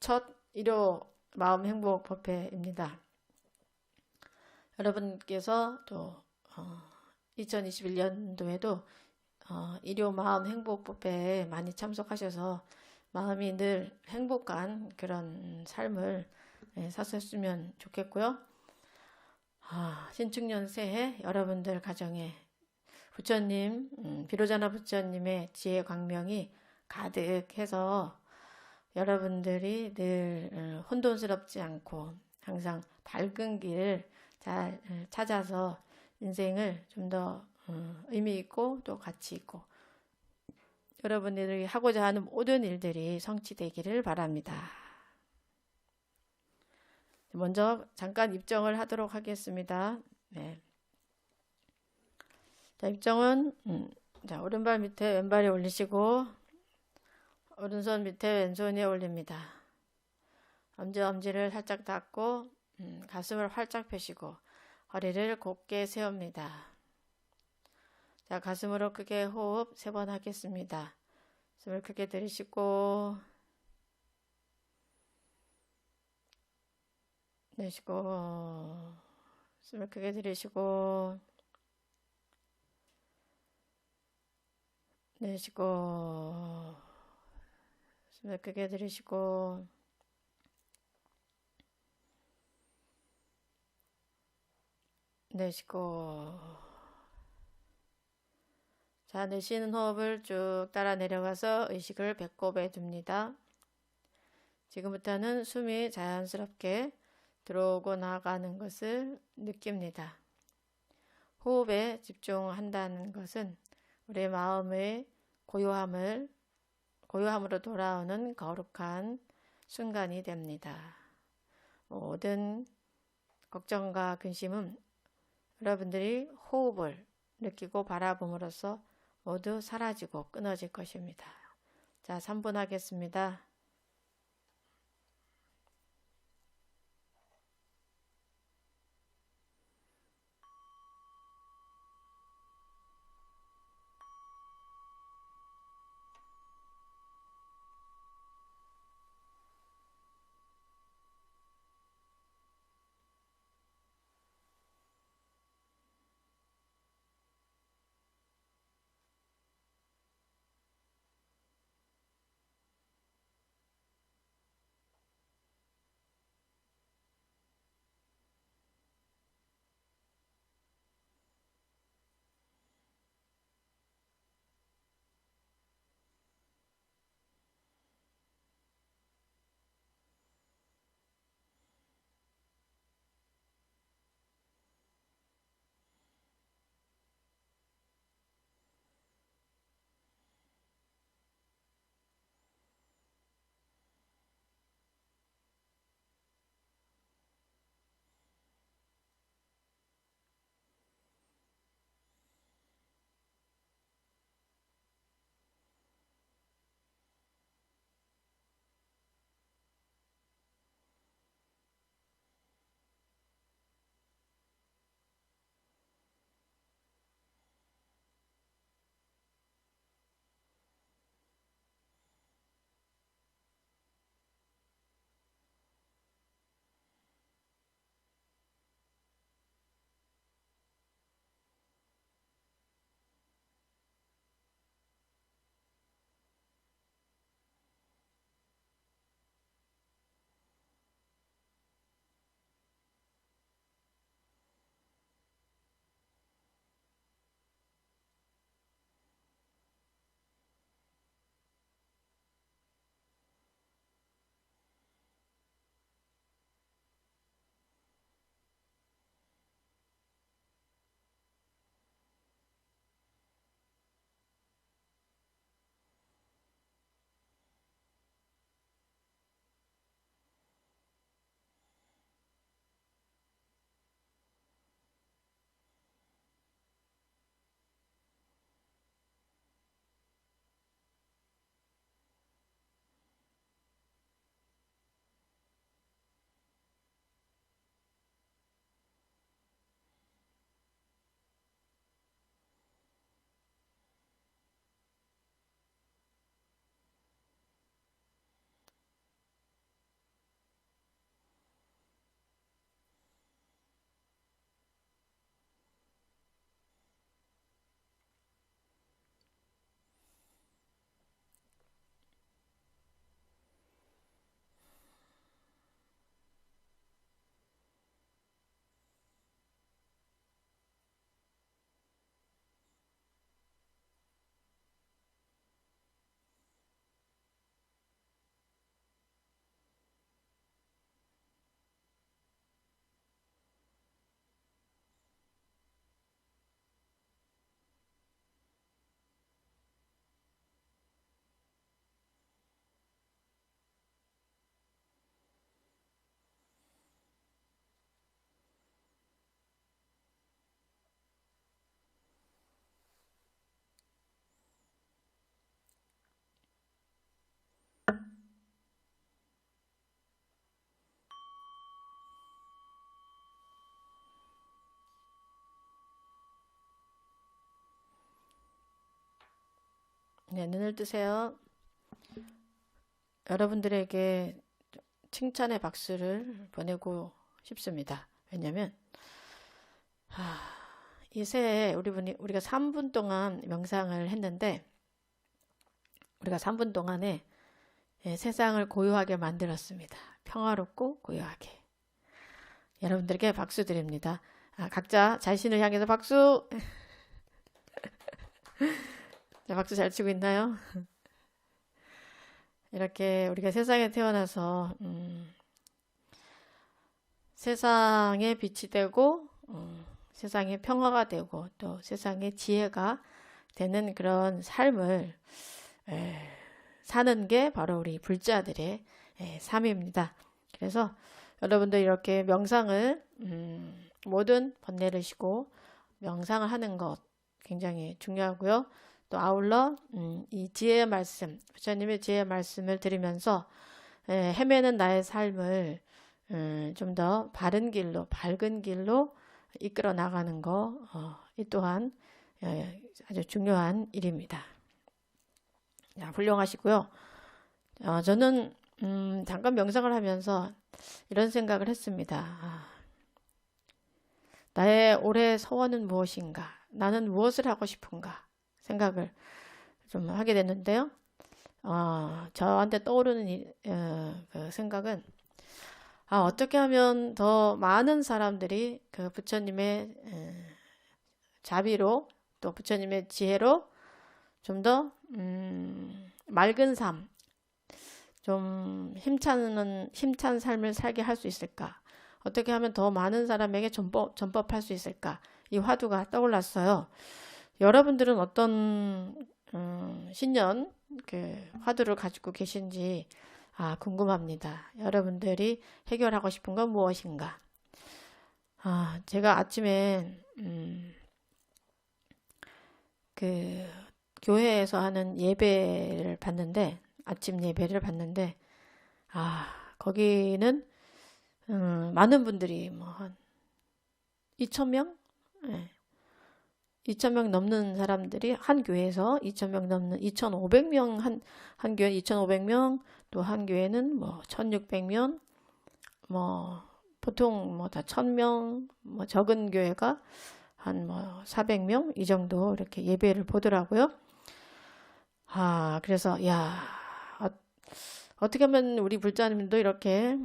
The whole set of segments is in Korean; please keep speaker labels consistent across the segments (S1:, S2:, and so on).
S1: 첫 일요 마음 행복 법회입니다. 여러분께서 또 2021년도에도 일요 마음 행복 법회에 많이 참석하셔서 마음이 늘 행복한 그런 삶을 사셨으면 좋겠고요. 신축년 새해 여러분들 가정에 부처님, 비로자나 부처님의 지혜 광명이 가득해서 여러분들이 늘 혼돈스럽지 않고 항상 밝은 길을 잘 찾아서 인생을 좀 더 의미 있고 또 가치 있고 여러분들이 하고자 하는 모든 일들이 성취되기를 바랍니다. 먼저 잠깐 입정을 하도록 하겠습니다. 네. 자, 입정은 자, 오른발 밑에 왼발에 올리시고 오른손 밑에 왼손에 올립니다. 엄지를 살짝 닫고 가슴을 활짝 펴시고 허리를 곧게 세웁니다. 자, 가슴으로 크게 호흡 3번 하겠습니다. 숨을 크게 들이쉬고 내쉬고 숨을 크게 들이쉬고 내쉬고 숨을 크게 들이쉬고 내쉬고 자, 내쉬는 호흡을 쭉 따라 내려가서 의식을 배꼽에 둡니다. 지금부터는 숨이 자연스럽게 들어오고 나가는 것을 느낍니다. 호흡에 집중한다는 것은 우리의 마음의 고요함으로 돌아오는 거룩한 순간이 됩니다. 모든 걱정과 근심은 여러분들이 호흡을 느끼고 바라봄으로써 모두 사라지고 끊어질 것입니다. 자, 3분 하겠습니다. 네, 눈을 뜨세요. 여러분들에게 칭찬의 박수를 보내고 싶습니다. 왜냐면 이 새해 우리가 3분 동안 명상을 했는데 우리가 3분 동안에 세상을 고요하게 만들었습니다. 평화롭고 고요하게. 여러분들에게 박수 드립니다. 각자 자신을 향해서 박수. 자, 박수 잘 치고 있나요? 이렇게 우리가 세상에 태어나서 세상에 빛이 되고 세상에 평화가 되고 또 세상에 지혜가 되는 그런 삶을 사는 게 바로 우리 불자들의 삶입니다. 그래서 여러분들 이렇게 명상을 모든 번뇌를 쉬고 명상을 하는 것 굉장히 중요하고요. 또 아울러 이 지혜의 말씀, 부처님의 지혜의 말씀을 들으면서 헤매는 나의 삶을 좀 더 바른 길로, 밝은 길로 이끌어 나가는 거, 이 또한 아주 중요한 일입니다. 자, 훌륭하시고요. 저는 잠깐 명상을 하면서 이런 생각을 했습니다. 나의 올해 소원은 무엇인가? 나는 무엇을 하고 싶은가? 생각을 좀 하게 됐는데요. 저한테 떠오르는 그 생각은 어떻게 하면 더 많은 사람들이 그 부처님의 자비로 또 부처님의 지혜로 좀 더 맑은 삶, 좀 힘찬 삶을 살게 할 수 있을까? 어떻게 하면 더 많은 사람에게 전법할 수 있을까? 이 화두가 떠올랐어요. 여러분들은 어떤 신년 그 화두를 가지고 계신지 궁금합니다. 여러분들이 해결하고 싶은 건 무엇인가? 제가 아침에 그 교회에서 하는 예배를 봤는데 아침 예배를 봤는데 거기는 많은 분들이 뭐 한 2,000명? 네. 2,000명 넘는 사람들이 한 교회에서 2,000명 넘는 2,500명 한 교회 2,500명 또 한 교회는 뭐 1,600명 뭐 보통 뭐 다 1,000명 뭐 적은 교회가 한 뭐 400명 이 정도 이렇게 예배를 보더라고요. 그래서 어떻게 하면 우리 불자님도 이렇게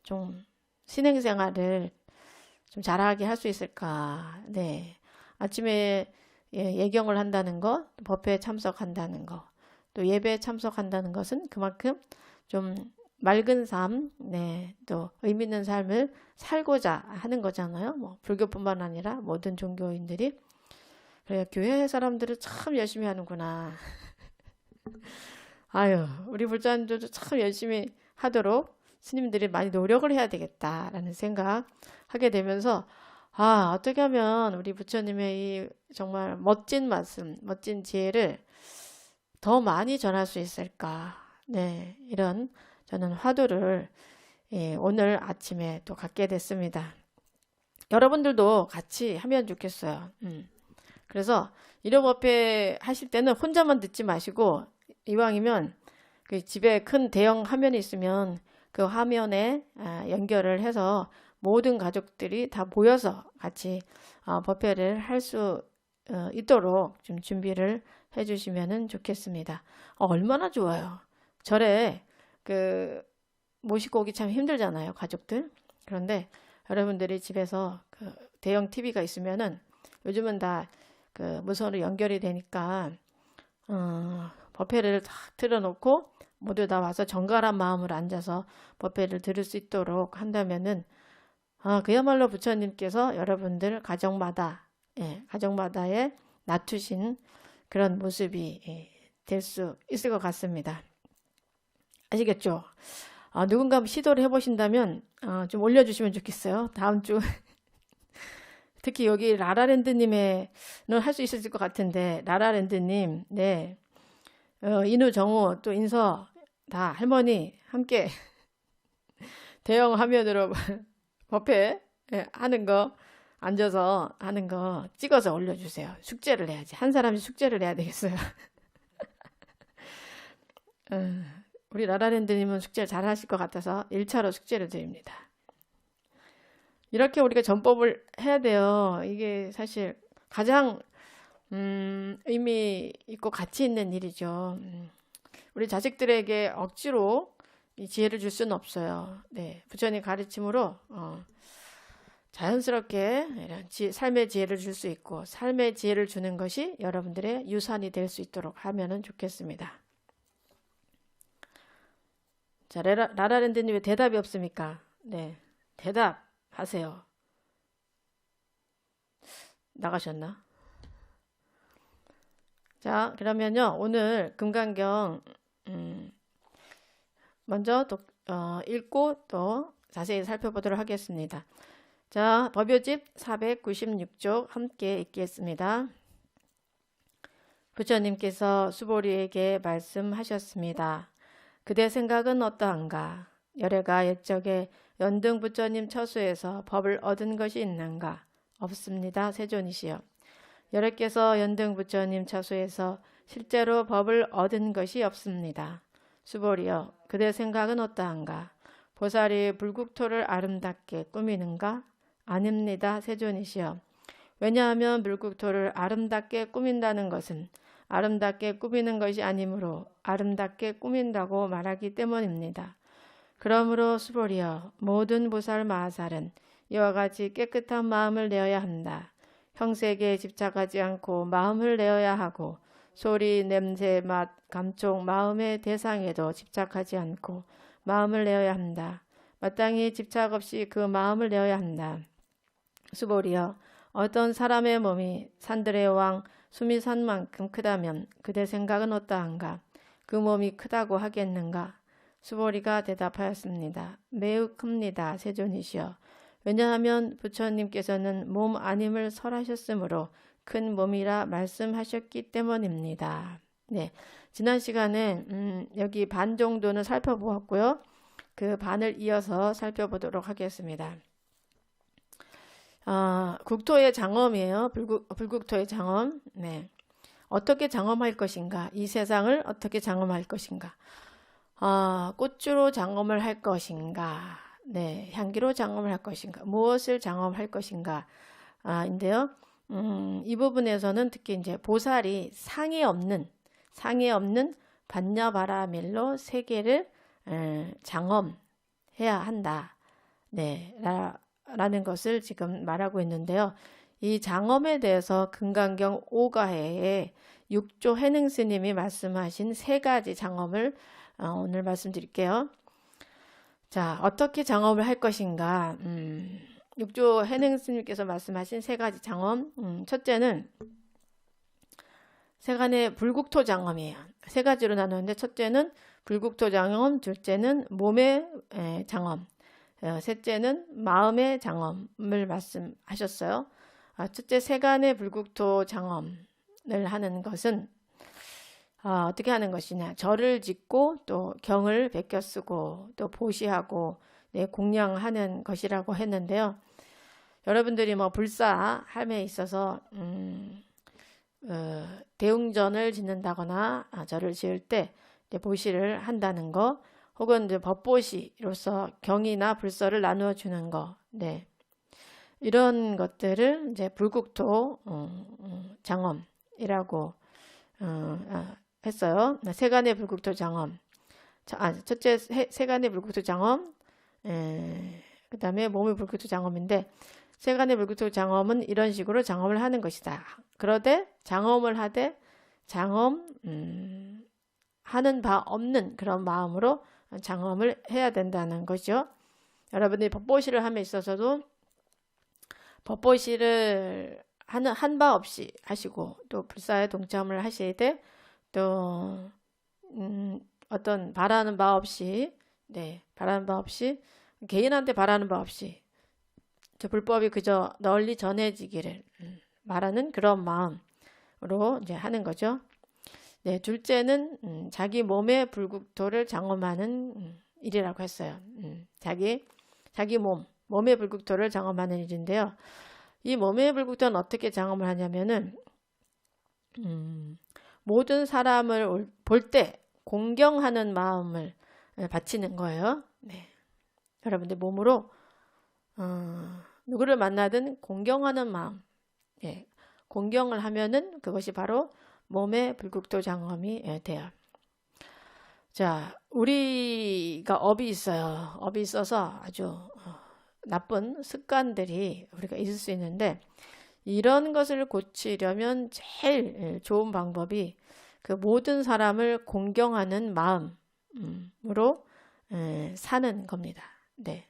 S1: 좀 신행생활을 좀 잘하게 할 수 있을까? 네. 아침에 예경을 한다는 것, 법회에 참석한다는 것, 또 예배에 참석한다는 것은 그만큼 좀 맑은 삶, 네, 또 의미 있는 삶을 살고자 하는 거잖아요. 뭐 불교뿐만 아니라 모든 종교인들이. 그래, 교회 사람들은 참 열심히 하는구나. 우리 불자님들도 참 열심히 하도록 스님들이 많이 노력을 해야 되겠다라는 생각 하게 되면서 어떻게 하면 우리 부처님의 이 정말 멋진 말씀, 멋진 지혜를 더 많이 전할 수 있을까? 네, 이런 저는 화두를 오늘 아침에 또 갖게 됐습니다. 여러분들도 같이 하면 좋겠어요. 그래서 일요법회 하실 때는 혼자만 듣지 마시고 이왕이면 그 집에 큰 대형 화면이 있으면 그 화면에 연결을 해서 모든 가족들이 다 모여서 같이 법회를 할 수 있도록 좀 준비를 해주시면 좋겠습니다. 얼마나 좋아요. 절에 그 모시고 오기 참 힘들잖아요, 가족들. 그런데 여러분들이 집에서 그 대형 TV가 있으면은 요즘은 다 그 무선으로 연결이 되니까 법회를 딱 틀어놓고 모두 다 와서 정갈한 마음으로 앉아서 법회를 들을 수 있도록 한다면은 그야말로 부처님께서 여러분들 가정마다에 낮추신 그런 모습이 될 수 있을 것 같습니다. 아시겠죠? 누군가 한번 시도를 해보신다면 좀 올려주시면 좋겠어요. 다음 주 특히 여기 라라랜드님의 할 수 있을 것 같은데 라라랜드님, 네, 인우, 정우, 또 인서 다 할머니 함께 대형 화면으로 법회 하는 거 앉아서 하는 거 찍어서 올려주세요. 숙제를 해야지. 한 사람이 숙제를 해야 되겠어요. 우리 라라랜드님은 숙제를 잘 하실 것 같아서 1차로 숙제를 드립니다. 이렇게 우리가 전법을 해야 돼요. 이게 사실 가장 의미 있고 가치 있는 일이죠. 우리 자식들에게 억지로 이 지혜를 줄 수는 없어요. 네, 부처님 가르침으로 자연스럽게 이런 삶의 지혜를 줄 수 있고 삶의 지혜를 주는 것이 여러분들의 유산이 될 수 있도록 하면은 좋겠습니다. 자, 라라랜드님 왜 대답이 없습니까? 네, 대답하세요. 나가셨나? 자, 그러면요 오늘 금강경 먼저 읽고 또 자세히 살펴보도록 하겠습니다. 자, 법요집 496쪽 함께 읽겠습니다. 부처님께서 수보리에게 말씀하셨습니다. 그대 생각은 어떠한가? 열애가 옛적에 연등 부처님 처수에서 법을 얻은 것이 있는가? 없습니다. 세존이시여. 열애께서 연등 부처님 처수에서 실제로 법을 얻은 것이 없습니다. 수보리여, 그대 생각은 어떠한가? 보살이 불국토를 아름답게 꾸미는가? 아닙니다. 세존이시여. 왜냐하면 불국토를 아름답게 꾸민다는 것은 아름답게 꾸미는 것이 아니므로 아름답게 꾸민다고 말하기 때문입니다. 그러므로 수보리여, 모든 보살 마하살은 이와 같이 깨끗한 마음을 내어야 한다. 형색에 집착하지 않고 마음을 내어야 하고 소리, 냄새, 맛, 감촉, 마음의 대상에도 집착하지 않고 마음을 내어야 한다. 마땅히 집착 없이 그 마음을 내어야 한다. 수보리여, 어떤 사람의 몸이 산들의 왕 수미산만큼 크다면 그대 생각은 어떠한가? 그 몸이 크다고 하겠는가? 수보리가 대답하였습니다. 매우 큽니다. 세존이시여. 왜냐하면 부처님께서는 몸 아님을 설하셨으므로 큰 몸이라 말씀하셨기 때문입니다. 네, 지난 시간에 여기 반 정도는 살펴보았고요. 그 반을 이어서 살펴보도록 하겠습니다. 국토의 장엄이에요. 불국토의 장엄. 네. 어떻게 장엄할 것인가? 이 세상을 어떻게 장엄할 것인가? 꽃주로 장엄을 할 것인가? 네, 향기로 장엄을 할 것인가? 무엇을 장엄할 것인가? 인데요. 이 부분에서는 특히 이제 보살이 상에 없는 반야바라밀로 세계를 장엄해야 한다. 네, 라는 것을 지금 말하고 있는데요. 이 장엄에 대해서 금강경 5가해에 6조 해능 스님이 말씀하신 세 가지 장엄을 오늘 말씀드릴게요. 자, 어떻게 장엄을 할 것인가? 6조 해능 스님께서 말씀하신 세 가지 장엄. 첫째는 세간의 불국토 장엄이에요. 세 가지로 나누는데 첫째는 불국토 장엄, 둘째는 몸의 장엄, 셋째는 마음의 장엄을 말씀하셨어요. 첫째 세간의 불국토 장엄을 하는 것은 어떻게 하는 것이냐? 절을 짓고 또 경을 베껴 쓰고 또 보시하고 공양하는 것이라고 했는데요. 여러분들이 뭐 불사함에 있어서 대웅전을 짓는다거나 절을 지을 때 보시를 한다는 거, 혹은 이제 법보시로서 경이나 불서를 나누어 주는 거, 네, 이런 것들을 이제 불국토 장엄이라고 했어요. 세간의 불국토 장엄. 첫째 세간의 불국토 장엄, 그 다음에 몸의 불국토 장엄인데, 세간의 불국토 장엄은 이런 식으로 장엄을 하는 것이다. 그러되 장엄을 하되 하는 바 없는 그런 마음으로 장엄을 해야 된다는 거죠. 여러분들이 법보시를 함에 있어서도 법보시를 한 바 없이 하시고 또 불사에 동참을 하시되 또 어떤 바라는 바 없이, 네, 바라는 바 없이, 개인한테 바라는 바 없이 저 불법이 그저 널리 전해지기를 말하는 그런 마음으로 이제 하는 거죠. 네, 둘째는 자기 몸의 불국토를 장엄하는 일이라고 했어요. 자기 몸의 불국토를 장엄하는 일인데요. 이 몸의 불국토는 어떻게 장엄을 하냐면은 모든 사람을 볼 때 공경하는 마음을 바치는 거예요. 네. 여러분들 몸으로 누구를 만나든 공경하는 마음, 예, 공경을 하면은 그것이 바로 몸의 불국토 장엄이 돼요. 자, 우리가 업이 있어요. 업이 있어서 아주 나쁜 습관들이 우리가 있을 수 있는데, 이런 것을 고치려면 제일 좋은 방법이 그 모든 사람을 공경하는 마음으로 사는 겁니다. 네.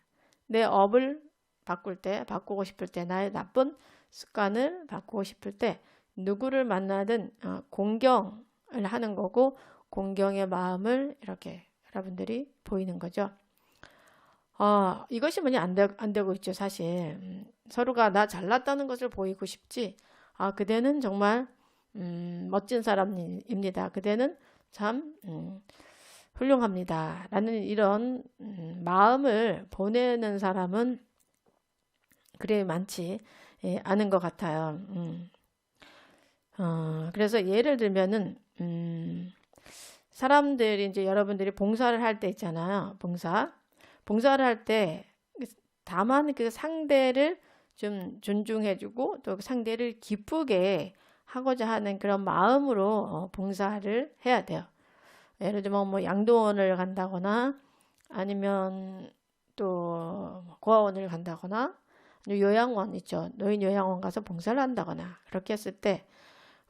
S1: 내 업을 바꾸고 싶을 때, 나의 나쁜 습관을 바꾸고 싶을 때 누구를 만나든 공경을 하는 거고, 공경의 마음을 이렇게 여러분들이 보이는 거죠. 이것이 안 되고 있죠, 사실. 서로가 나 잘났다는 것을 보이고 싶지, 그대는 정말 멋진 사람입니다. 그대는 참 훌륭합니다. 라는 이런 마음을 보내는 사람은 그리 많지 않은 것 같아요. 그래서 예를 들면은 사람들이 이제 여러분들이 봉사를 할 때 있잖아요. 봉사를 할 때 다만 그 상대를 좀 존중해주고 또 상대를 기쁘게 하고자 하는 그런 마음으로 봉사를 해야 돼요. 예를 들면 뭐 양도원을 간다거나 아니면 또 고아원을 간다거나 요양원 있죠. 노인 요양원 가서 봉사를 한다거나 그렇게 했을 때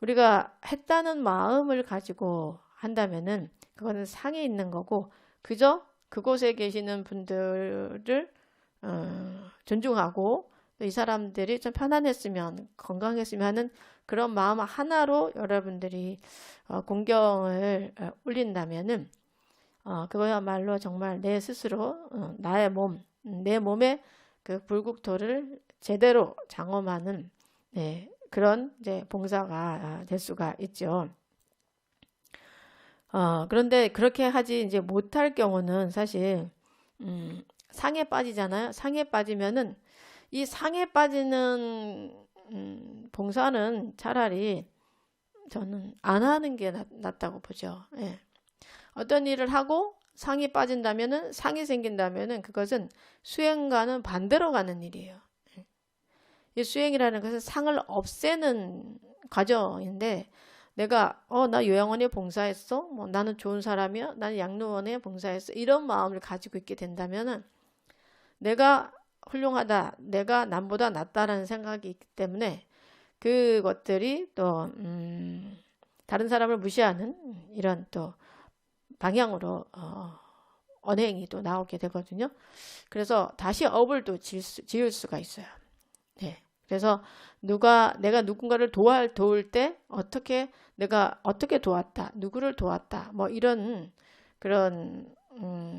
S1: 우리가 했다는 마음을 가지고 한다면은 그거는 상에 있는 거고, 그저 그곳에 계시는 분들을 존중하고 이 사람들이 좀 편안했으면 건강했으면 하는 그런 마음 하나로 여러분들이 공경을 올린다면은 그거야말로 정말 내 스스로 나의 몸, 내 몸의 그 불국토를 제대로 장엄하는 그런 이제 봉사가 될 수가 있죠. 그런데 그렇게 하지 이제 못할 경우는 사실 상에 빠지잖아요. 상에 빠지면은 이 상에 빠지는 봉사는 차라리 저는 안 하는 게 낫다고 보죠. 예. 어떤 일을 하고 상이 빠진다면은, 상이 생긴다면은 그것은 수행과는 반대로 가는 일이에요. 이 수행이라는 것은 상을 없애는 과정인데, 내가 나 요양원에 봉사했어, 뭐 나는 좋은 사람이야, 나는 양로원에 봉사했어, 이런 마음을 가지고 있게 된다면은 내가 훌륭하다, 내가 남보다 낫다라는 생각이 있기 때문에 그것들이 또 다른 사람을 무시하는 이런 또 방향으로 언행이 또 나오게 되거든요. 그래서 다시 업을 또 지을 수가 있어요. 네. 그래서 내가 누군가를 도울 때 내가 어떻게 도왔다, 누구를 도왔다, 뭐 이런 그런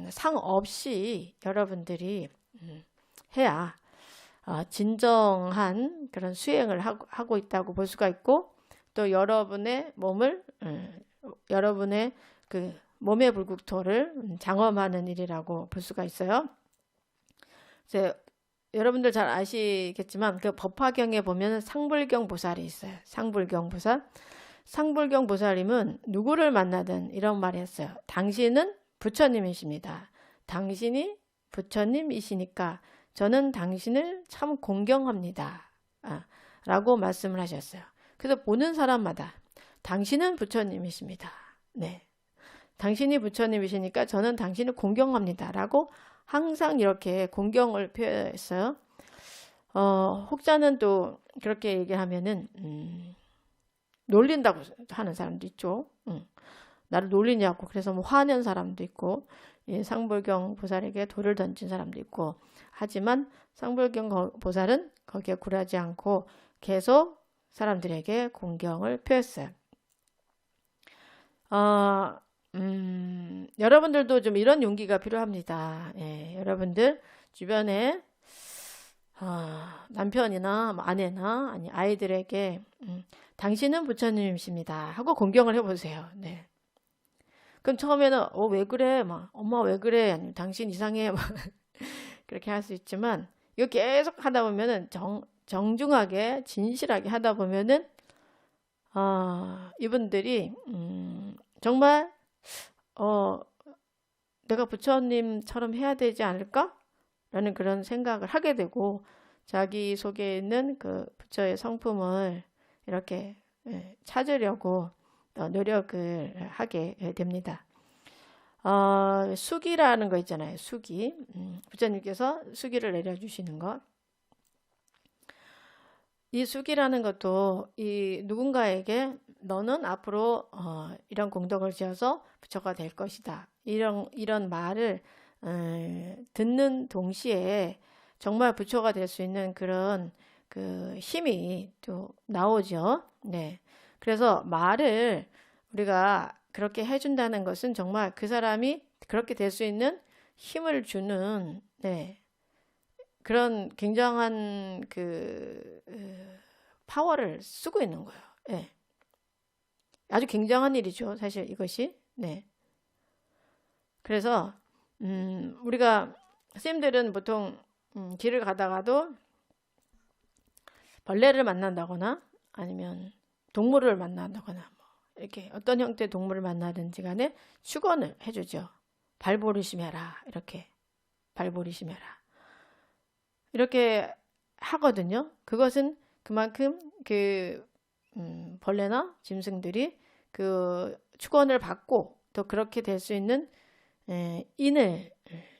S1: 상 없이 여러분들이 해야 진정한 그런 수행을 하고 있다고 볼 수가 있고, 또 여러분의 몸을 여러분의 그 몸의 불국토를 장엄하는 일이라고 볼 수가 있어요. 이제 여러분들 잘 아시겠지만 그 법화경에 보면 상불경 보살이 있어요. 상불경 보살. 상불경 보살님은 누구를 만나든 이런 말을 했어요. 당신은 부처님이십니다. 당신이 부처님이시니까 저는 당신을 참 공경합니다. 라고 말씀을 하셨어요. 그래서 보는 사람마다 당신은 부처님이십니다. 네. 당신이 부처님이시니까 저는 당신을 공경합니다. 라고 항상 이렇게 공경을 표현했어요. 혹자는 또 그렇게 얘기하면은 놀린다고 하는 사람도 있죠. 나를 놀리냐고. 그래서 뭐 화내는 사람도 있고, 상불경 보살에게 돌을 던진 사람도 있고, 하지만 상불경 보살은 거기에 굴하지 않고 계속 사람들에게 공경을 표했어요. 여러분들도 좀 이런 용기가 필요합니다. 여러분들 주변에 남편이나 아내나 아니 아이들에게 당신은 부처님이십니다 하고 공경을 해보세요. 네. 그럼 처음에는 왜 그래? 막 엄마 왜 그래? 아니면 당신 이상해? 그렇게 할 수 있지만 이거 계속 하다 보면은 정중하게 진실하게 하다 보면은 이분들이 정말 내가 부처님처럼 해야 되지 않을까? 라는 그런 생각을 하게 되고 자기 속에 있는 그 부처의 성품을 이렇게 찾으려고 노력을 하게 됩니다. 수기라는 거 있잖아요. 수기. 부처님께서 수기를 내려주시는 것. 이 수기라는 것도 이 누군가에게 너는 앞으로 이런 공덕을 지어서 부처가 될 것이다. 이런 말을 듣는 동시에 정말 부처가 될 수 있는 그런 그 힘이 또 나오죠. 네. 그래서 말을 우리가 그렇게 해준다는 것은 정말 그 사람이 그렇게 될 수 있는 힘을 주는 그런 굉장한 그 파워를 쓰고 있는 거예요. 네. 아주 굉장한 일이죠. 사실 이것이. 네. 그래서 우리가 선생님들은 보통 길을 가다가도 벌레를 만난다거나 아니면 동물을 만난다거나 뭐 이렇게 어떤 형태의 동물을 만나든지 간에 축원을 해주죠. 발보리심해라. 이렇게 발보리심해라. 이렇게 하거든요. 그것은 그만큼 그 벌레나 짐승들이 그 축원을 받고 또 그렇게 될 수 있는 인을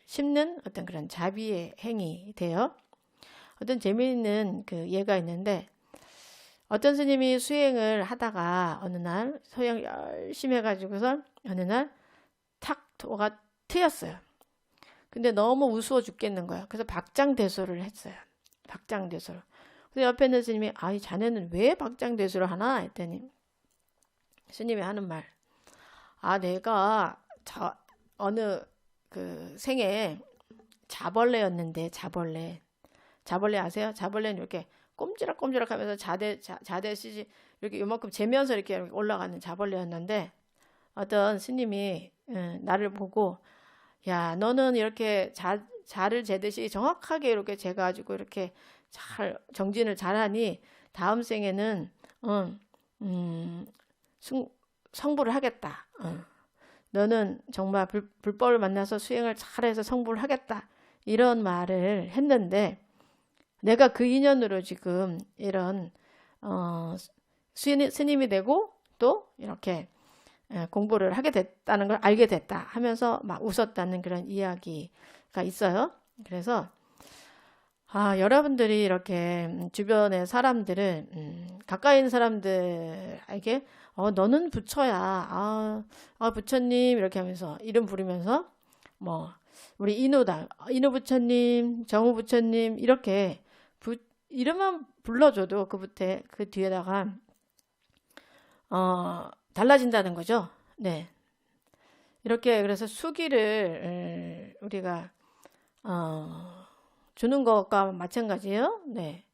S1: 심는 어떤 그런 자비의 행위 돼요. 어떤 재미있는 그 예가 있는데 어떤 스님이 수행을 하다가 어느 날 수행 열심히 해가지고서 어느 날 탁 도가 트였어요. 근데 너무 우스워 죽겠는 거야. 그래서 박장대소를 했어요. 박장대소. 그래서 옆에 있는 스님이 이 자네는 왜 박장대소를 하나 했더니 스님이 하는 말. 내가 어느 그 생에 자벌레였는데 자벌레 아세요? 자벌레는 이렇게 꼼지락꼼지락 하면서 자대시지 이렇게 요만큼 재면서 이렇게 올라가는 자벌레였는데 어떤 스님이 나를 보고 야 너는 이렇게 자를 재듯이 정확하게 이렇게 재가지고 이렇게 잘 정진을 잘하니 다음 생에는 성불을 하겠다. 너는 정말 불법을 만나서 수행을 잘해서 성불을 하겠다. 이런 말을 했는데 내가 그 인연으로 지금 이런 스님이 되고 또 이렇게 공부를 하게 됐다는 걸 알게 됐다 하면서 막 웃었다는 그런 이야기가 있어요. 그래서 여러분들이 이렇게 주변의 사람들을 가까이 있는 사람들에게 너는 부처야. 부처님 이렇게 하면서 이름 부르면서 뭐 우리 인우 부처님, 정우 부처님 이렇게 이름만 불러줘도 그 뒤에다가 달라진다는 거죠. 네. 이렇게 그래서 수기를 우리가 주는 것과 마찬가지예요. 네.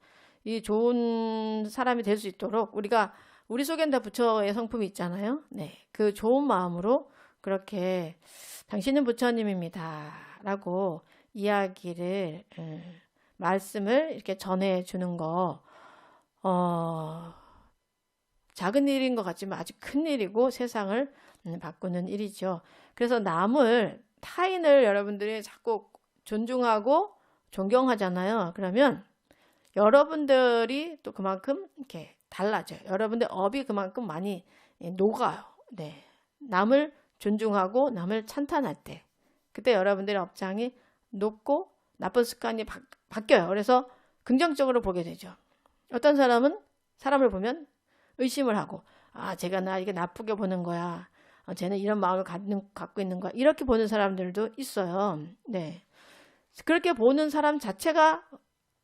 S1: 이 좋은 사람이 될 수 있도록 우리 속엔 다 부처의 성품이 있잖아요. 네. 그 좋은 마음으로 그렇게 당신은 부처님입니다. 라고 이야기를 말씀을 이렇게 전해 주는 거 작은 일인 것 같지만 아주 큰 일이고 세상을 바꾸는 일이죠. 그래서 타인을 여러분들이 자꾸 존중하고 존경하잖아요. 그러면 여러분들이 또 그만큼 이렇게 달라져요. 여러분들 업이 그만큼 많이 녹아요. 네. 남을 존중하고 남을 찬탄할 때 그때 여러분들의 업장이 높고 나쁜 습관이 바뀌어요. 그래서 긍정적으로 보게 되죠. 어떤 사람은 사람을 보면 의심을 하고 제가 나 이게 나쁘게 보는 거야. 쟤는 이런 마음을 갖고 있는 거야. 이렇게 보는 사람들도 있어요. 네. 그렇게 보는 사람 자체가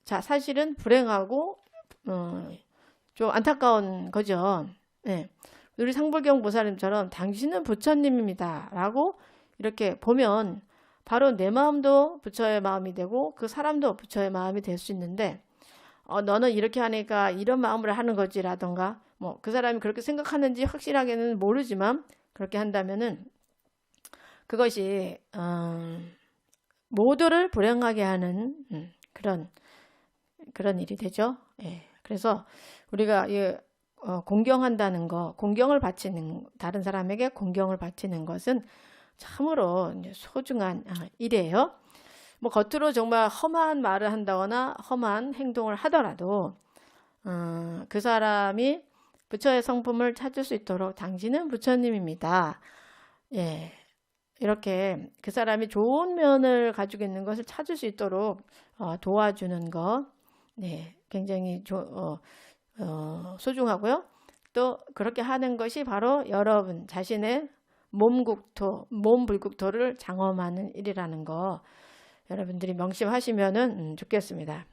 S1: 사실은 불행하고 좀 안타까운 거죠. 네. 우리 상불경 보살님처럼 당신은 부처님입니다. 라고 이렇게 보면 바로 내 마음도 부처의 마음이 되고 그 사람도 부처의 마음이 될 수 있는데 너는 이렇게 하니까 이런 마음으로 하는 거지라던가 뭐 그 사람이 그렇게 생각하는지 확실하게는 모르지만 그렇게 한다면은 그것이 모두를 불행하게 하는 그런 일이 되죠. 예. 그래서 우리가 공경한다는 거, 다른 사람에게 공경을 바치는 것은 참으로 이제 소중한 일이에요. 뭐 겉으로 정말 험한 말을 한다거나 험한 행동을 하더라도 그 사람이 부처의 성품을 찾을 수 있도록 당신은 부처님입니다. 예, 이렇게 그 사람이 좋은 면을 가지고 있는 것을 찾을 수 있도록 도와주는 것, 네, 굉장히 소중하고요. 또 그렇게 하는 것이 바로 여러분 자신의 몸 불국토를 장엄하는 일이라는 거 여러분들이 명심하시면 좋겠습니다.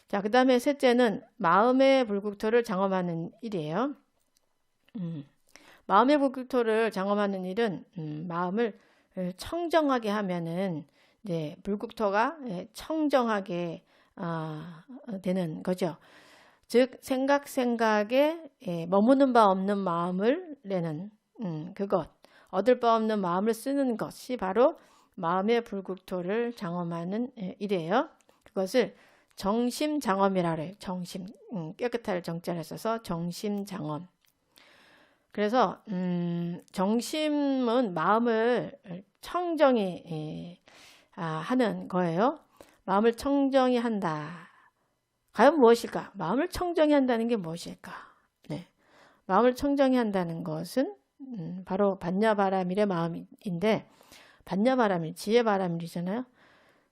S1: 자, 그 다음에 셋째는 마음의 불국토를 장엄하는 일이에요. 마음의 불국토를 장엄하는 일은 마음을 청정하게 하면은 이제 불국토가 청정하게 되는 거죠. 즉 생각에 머무는 바 없는 마음을 내는 그것, 얻을 바 없는 마음을 쓰는 것이 바로 마음의 불국토를 장엄하는 일이에요. 그것을 정심장엄이라 그래요. 정심, 깨끗할 정자를 써서 정심장엄. 그래서 정심은 마음을 청정히 하는 거예요. 마음을 청정히 한다. 과연 무엇일까? 마음을 청정히 한다는 게 무엇일까? 네. 마음을 청정히 한다는 것은 바로 반야바라밀의 마음인데, 반야바라밀, 지혜바라밀이잖아요.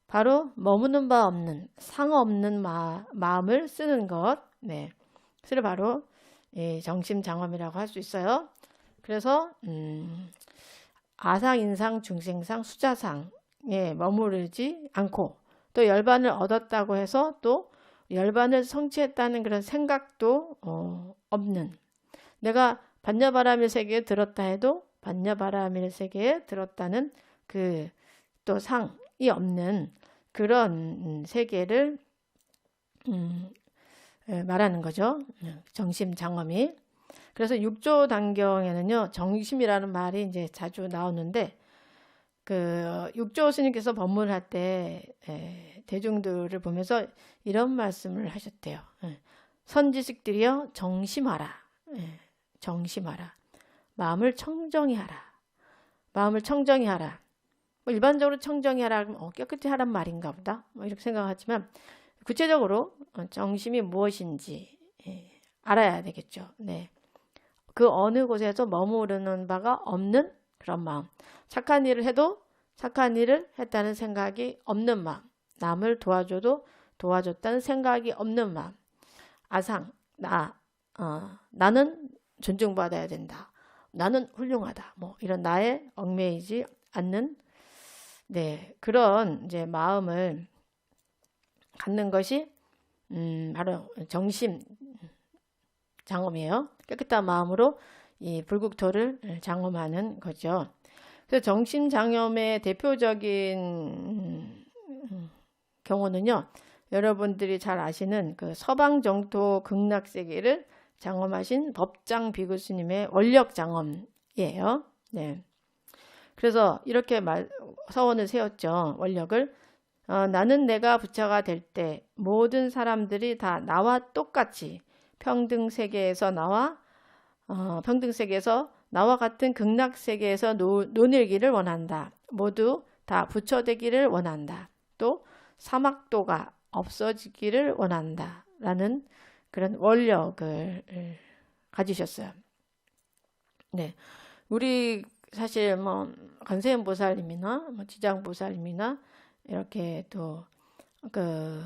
S1: 바로 머무는 바 없는, 상없는 마음을 쓰는 것, 네. 그래서 바로 정심장엄이라고 할 수 있어요. 그래서 아상, 인상, 중생상, 수자상에 머무르지 않고 또 열반을 얻었다고 해서 또 열반을 성취했다는 그런 생각도 없는, 내가 반야바라밀 세계에 들었다 해도 반야바라밀 세계에 들었다는 그 또 상이 없는 그런 세계를 말하는 거죠. 정심장엄이. 그래서 육조 단경에는요, 정심이라는 말이 이제 자주 나오는데, 그 육조 스님께서 법문할 때 대중들을 보면서 이런 말씀을 하셨대요. 선지식들이여 정심하라. 정심하라. 마음을 청정히 하라. 마음을 청정히 하라. 뭐 일반적으로 청정히 하라 그러면 깨끗이 하란 말인가 보다. 뭐 이렇게 생각하지만 구체적으로 정심이 무엇인지 알아야 되겠죠. 네. 그 어느 곳에서 머무르는 바가 없는 그런 마음. 착한 일을 해도 착한 일을 했다는 생각이 없는 마음. 남을 도와줘도 도와줬다는 생각이 없는 마음. 아상, 나는 존중받아야 된다. 나는 훌륭하다. 뭐 이런 나에 얽매이지 않는 그런 이제 마음을 갖는 것이 바로 정심 장엄이에요. 깨끗한 마음으로 이 불국토를 장엄하는 거죠. 그래서 정심 장엄의 대표적인 경우는요, 여러분들이 잘 아시는 그 서방 정토 극락세계를 장엄하신 법장 비구 스님의 원력 장엄이에요. 네. 그래서 이렇게 서원을 세웠죠. 원력을. 나는 내가 부처가 될 때 모든 사람들이 다 나와 똑같이 평등 세계에서 나와 같은 극락 세계에서 논일기를 원한다. 모두 다 부처 되기를 원한다. 또 사막도가 없어지기를 원한다. 라는 그런 원력을 가지셨어요. 네. 우리 사실 뭐 관세음 보살님이나 뭐 지장 보살님이나 이렇게 또 그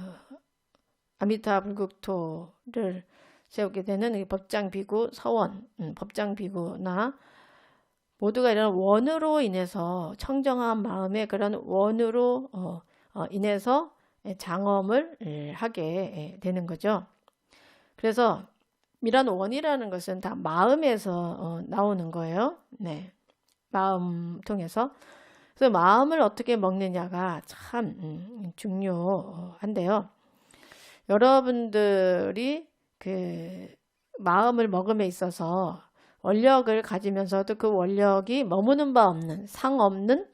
S1: 아미타 불국토를 세우게 되는 법장 비구 서원, 법장 비구나 모두가 이런 원으로 인해서 청정한 마음의 그런 원으로 인해서 장엄을 하게 되는 거죠. 그래서 이런 원이라는 것은 다 마음에서 나오는 거예요. 네, 마음 통해서. 그래서 마음을 어떻게 먹느냐가 참 중요한데요. 여러분들이 그 마음을 먹음에 있어서 원력을 가지면서도 그 원력이 머무는 바 없는, 상 없는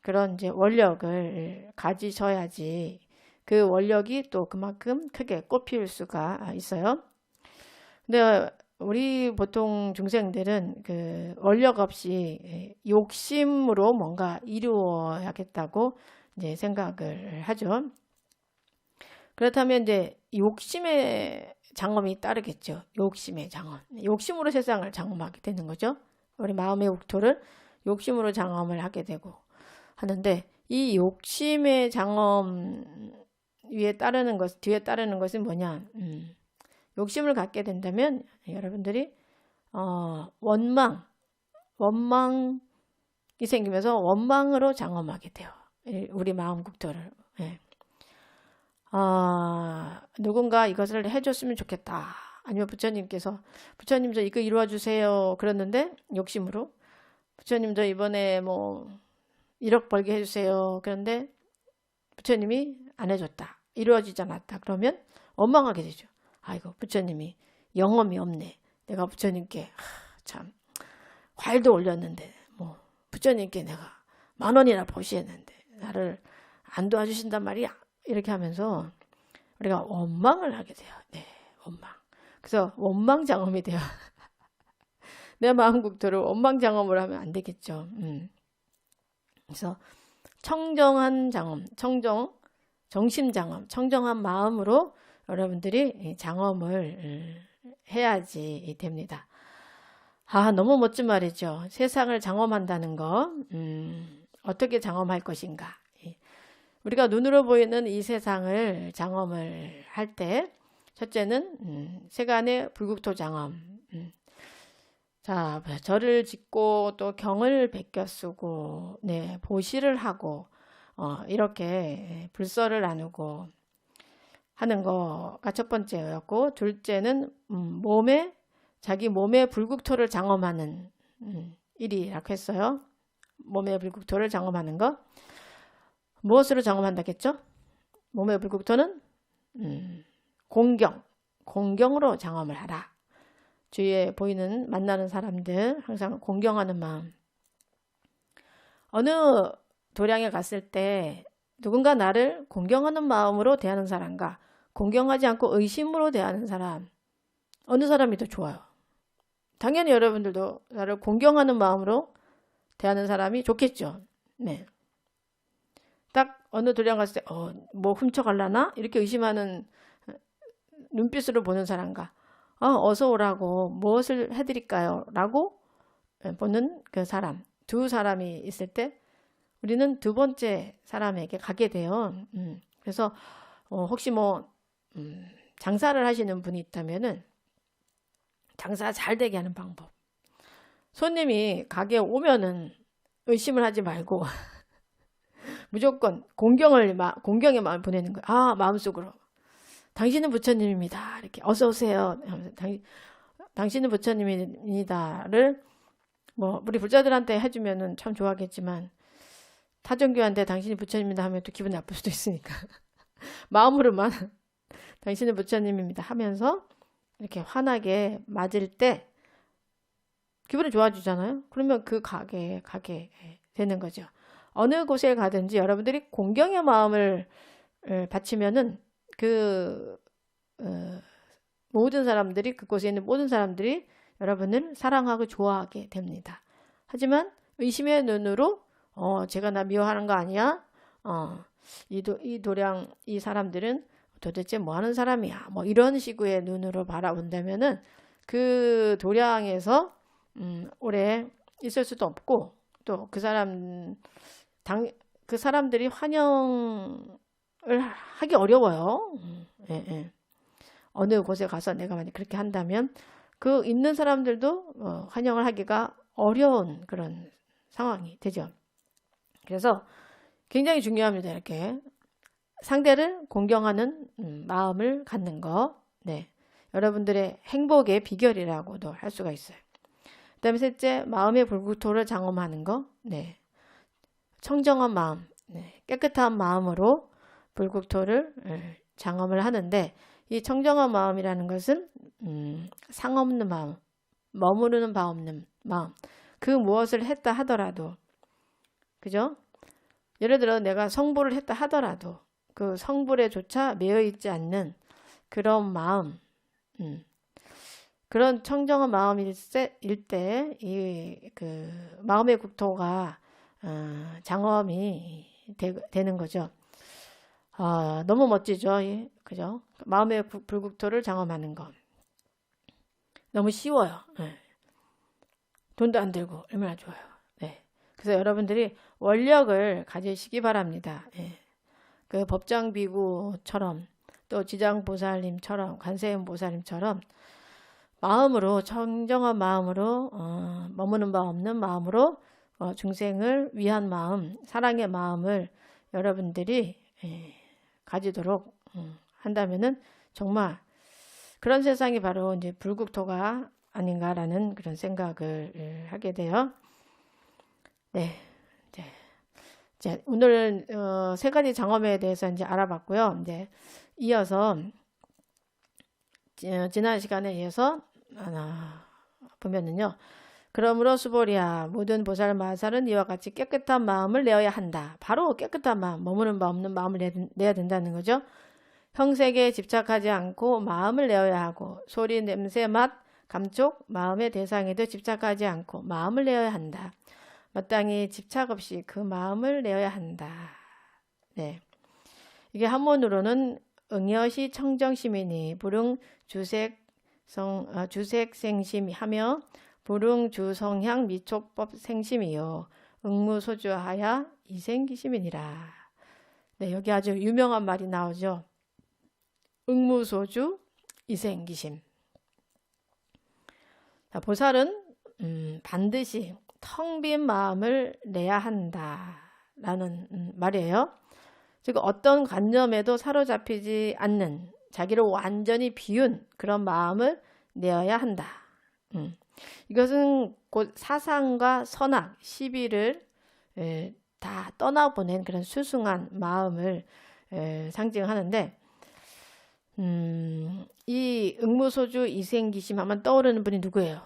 S1: 그런 이제 원력을 가지셔야지 그 원력이 또 그만큼 크게 꽃피울 수가 있어요. 근데 우리 보통 중생들은 그 원력 없이 욕심으로 뭔가 이루어야겠다고 이제 생각을 하죠. 그렇다면 이제 욕심의 장엄이 따르겠죠. 욕심의 장엄. 욕심으로 세상을 장엄하게 되는 거죠. 우리 마음의 국토를 욕심으로 장엄을 하게 되고 하는데, 이 욕심의 장엄 뒤에 따르는 것은 뭐냐? 욕심을 갖게 된다면 여러분들이 원망이 생기면서 원망으로 장엄하게 돼요. 우리 마음 국토를. 예. 누군가 이것을 해줬으면 좋겠다. 아니면 부처님께서 부처님 저 이거 이루어 주세요. 그랬는데 욕심으로 부처님 저 이번에 뭐 1억 벌게 해주세요. 그런데 부처님이 안 해줬다. 이루어지지 않았다. 그러면 원망하게 되죠. 아이고 부처님이 영험이 없네. 내가 부처님께 참 과일도 올렸는데 뭐 부처님께 내가 10,000원이나 보시했는데 나를 안 도와주신단 말이야. 이렇게 하면서 우리가 원망을 하게 돼요. 네, 원망. 그래서 원망장엄이 돼요. 내 마음 국토를 원망장엄으로 하면 안 되겠죠. 그래서 청정한 장엄, 정심장엄, 청정한 마음으로 여러분들이 장엄을 해야지 됩니다. 너무 멋진 말이죠. 세상을 장엄한다는 거, 어떻게 장엄할 것인가. 우리가 눈으로 보이는 이 세상을 장엄을 할 때, 첫째는 세간의 불국토 장엄. 자, 절을 짓고 또 경을 베껴 쓰고, 네, 보시를 하고, 이렇게 불서를 나누고 하는 거가 첫 번째였고, 둘째는 자기 몸의 불국토를 장엄하는 일이라고 했어요. 몸의 불국토를 장엄하는 거. 무엇으로 장엄한다겠죠? 몸의 불국토는 공경으로 장엄을 하라. 주위에 보이는 만나는 사람들 항상 공경하는 마음. 어느 도량에 갔을 때 누군가 나를 공경하는 마음으로 대하는 사람과 공경하지 않고 의심으로 대하는 사람, 어느 사람이 더 좋아요? 당연히 여러분들도 나를 공경하는 마음으로 대하는 사람이 좋겠죠. 네. 딱 어느 도량 갔을 때 뭐 훔쳐갈라나? 이렇게 의심하는 눈빛으로 보는 사람과 어서 오라고 무엇을 해드릴까요? 라고 보는 그 사람, 두 사람이 있을 때 우리는 두 번째 사람에게 가게 돼요. 그래서 혹시 뭐 장사를 하시는 분이 있다면은 장사 잘 되게 하는 방법. 손님이 가게에 오면은 의심을 하지 말고 무조건 공경의 마음을 보내는 거예요. 마음속으로. 당신은 부처님입니다. 이렇게 어서 오세요. 당신은 부처님입니다를 뭐 우리 불자들한테 해주면은 참 좋아하겠지만 타종교한테 당신이 부처님입니다 하면 또 기분 나쁠 수도 있으니까 마음으로만 당신은 부처님입니다 하면서 이렇게 환하게 맞을 때 기분이 좋아지잖아요. 그러면 그 가게에 가게 되는 거죠. 어느 곳에 가든지 여러분들이 공경의 마음을 바치면은 모든 사람들이, 그곳에 있는 모든 사람들이 여러분을 사랑하고 좋아하게 됩니다. 하지만 의심의 눈으로 제가 나 미워하는 거 아니야? 이 도량 이 사람들은 도대체 뭐 하는 사람이야? 뭐 이런 식의 눈으로 바라본다면은 그 도량에서 오래 있을 수도 없고 또 그 사람들이 환영을 하기 어려워요. 예. 어느 곳에 가서 내가 만약 그렇게 한다면 그 있는 사람들도 환영을 하기가 어려운 그런 상황이 되죠. 그래서 굉장히 중요합니다. 이렇게 상대를 공경하는 마음을 갖는 거. 네. 여러분들의 행복의 비결이라고도 할 수가 있어요. 그 다음에 셋째, 마음의 불국토를 장엄하는 거. 네. 청정한 마음, 네. 깨끗한 마음으로 불국토를 장엄을 하는데 이 청정한 마음이라는 것은 상없는 마음, 머무르는 바 없는 마음. 그 무엇을 했다 하더라도, 그죠? 예를 들어 내가 성불을 했다 하더라도 그 성불에조차 매여 있지 않는 그런 마음, 그런 청정한 마음일 때, 그 마음의 국토가 장엄이 되는 거죠. 너무 멋지죠. 그죠? 마음의 불국토를 장엄하는 거. 너무 쉬워요. 네. 돈도 안 들고 얼마나 좋아요. 네. 그래서 여러분들이 원력을 가지시기 바랍니다. 네. 그 법장비구처럼 또 지장보살님처럼 관세음보살님처럼 마음으로 청정한 마음으로 머무는 바 없는 마음으로 중생을 위한 마음, 사랑의 마음을 여러분들이 가지도록 한다면은 정말 그런 세상이 바로 이제 불국토가 아닌가라는 그런 생각을 하게 돼요. 네, 이제 오늘 세 가지 장엄에 대해서 이제 알아봤고요. 이제 이어서 지난 시간에 이어서 보면은요. 그러므로 수보리야 모든 보살 마살은 이와 같이 깨끗한 마음을 내어야 한다. 바로 깨끗한 마음, 머무는 바 없는 마음을 내야 된다는 거죠. 형색에 집착하지 않고 마음을 내어야 하고 소리, 냄새, 맛, 감촉, 마음의 대상에도 집착하지 않고 마음을 내어야 한다. 마땅히 집착 없이 그 마음을 내어야 한다. 네, 이게 한문으로는 응여시 청정심이니 불응 주색생심하며 불응 주성향 미촉법 생심이요 응무소주하야 이생기심이니라. 네, 여기 아주 유명한 말이 나오죠. 응무소주 이생기심. 자, 보살은 반드시 텅 빈 마음을 내야 한다라는 말이에요. 즉 어떤 관념에도 사로잡히지 않는 자기를 완전히 비운 그런 마음을 내어야 한다. 이것은 곧 사상과 선악, 시비를 다 떠나보낸 그런 수승한 마음을 상징하는데 이 응무소주 이생기심 하면 떠오르는 분이 누구예요?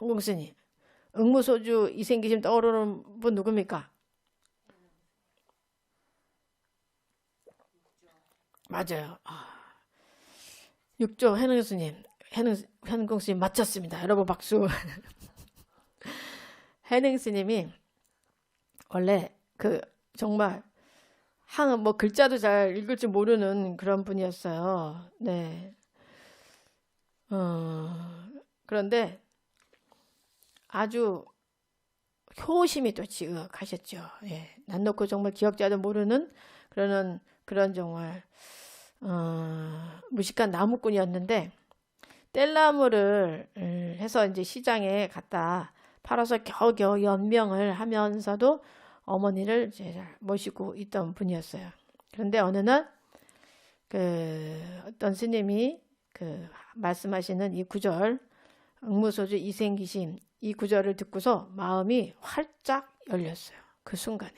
S1: 홍공스님. 응무소주 이생기심 떠오르는 분 누굽니까? 맞아요. 육조 해능스님, 해능스님 맞췄습니다. 여러분 박수. 해능스님이 원래 그 정말 뭐 글자도 잘 읽을 줄 모르는 그런 분이었어요. 네. 그런데 아주 효심이 또 지극하셨죠. 예. 난 놓고 정말 기억자도 모르는 그런 정말 무식한 나무꾼이었는데 뗄나무를 해서 이제 시장에 갖다 팔아서 겨우겨우 연명을 하면서도 어머니를 이제 모시고 있던 분이었어요. 그런데 어느 날 어떤 스님이 말씀하시는 이 구절 응무소주 이생기심 이 구절을 듣고서 마음이 활짝 열렸어요. 그 순간에.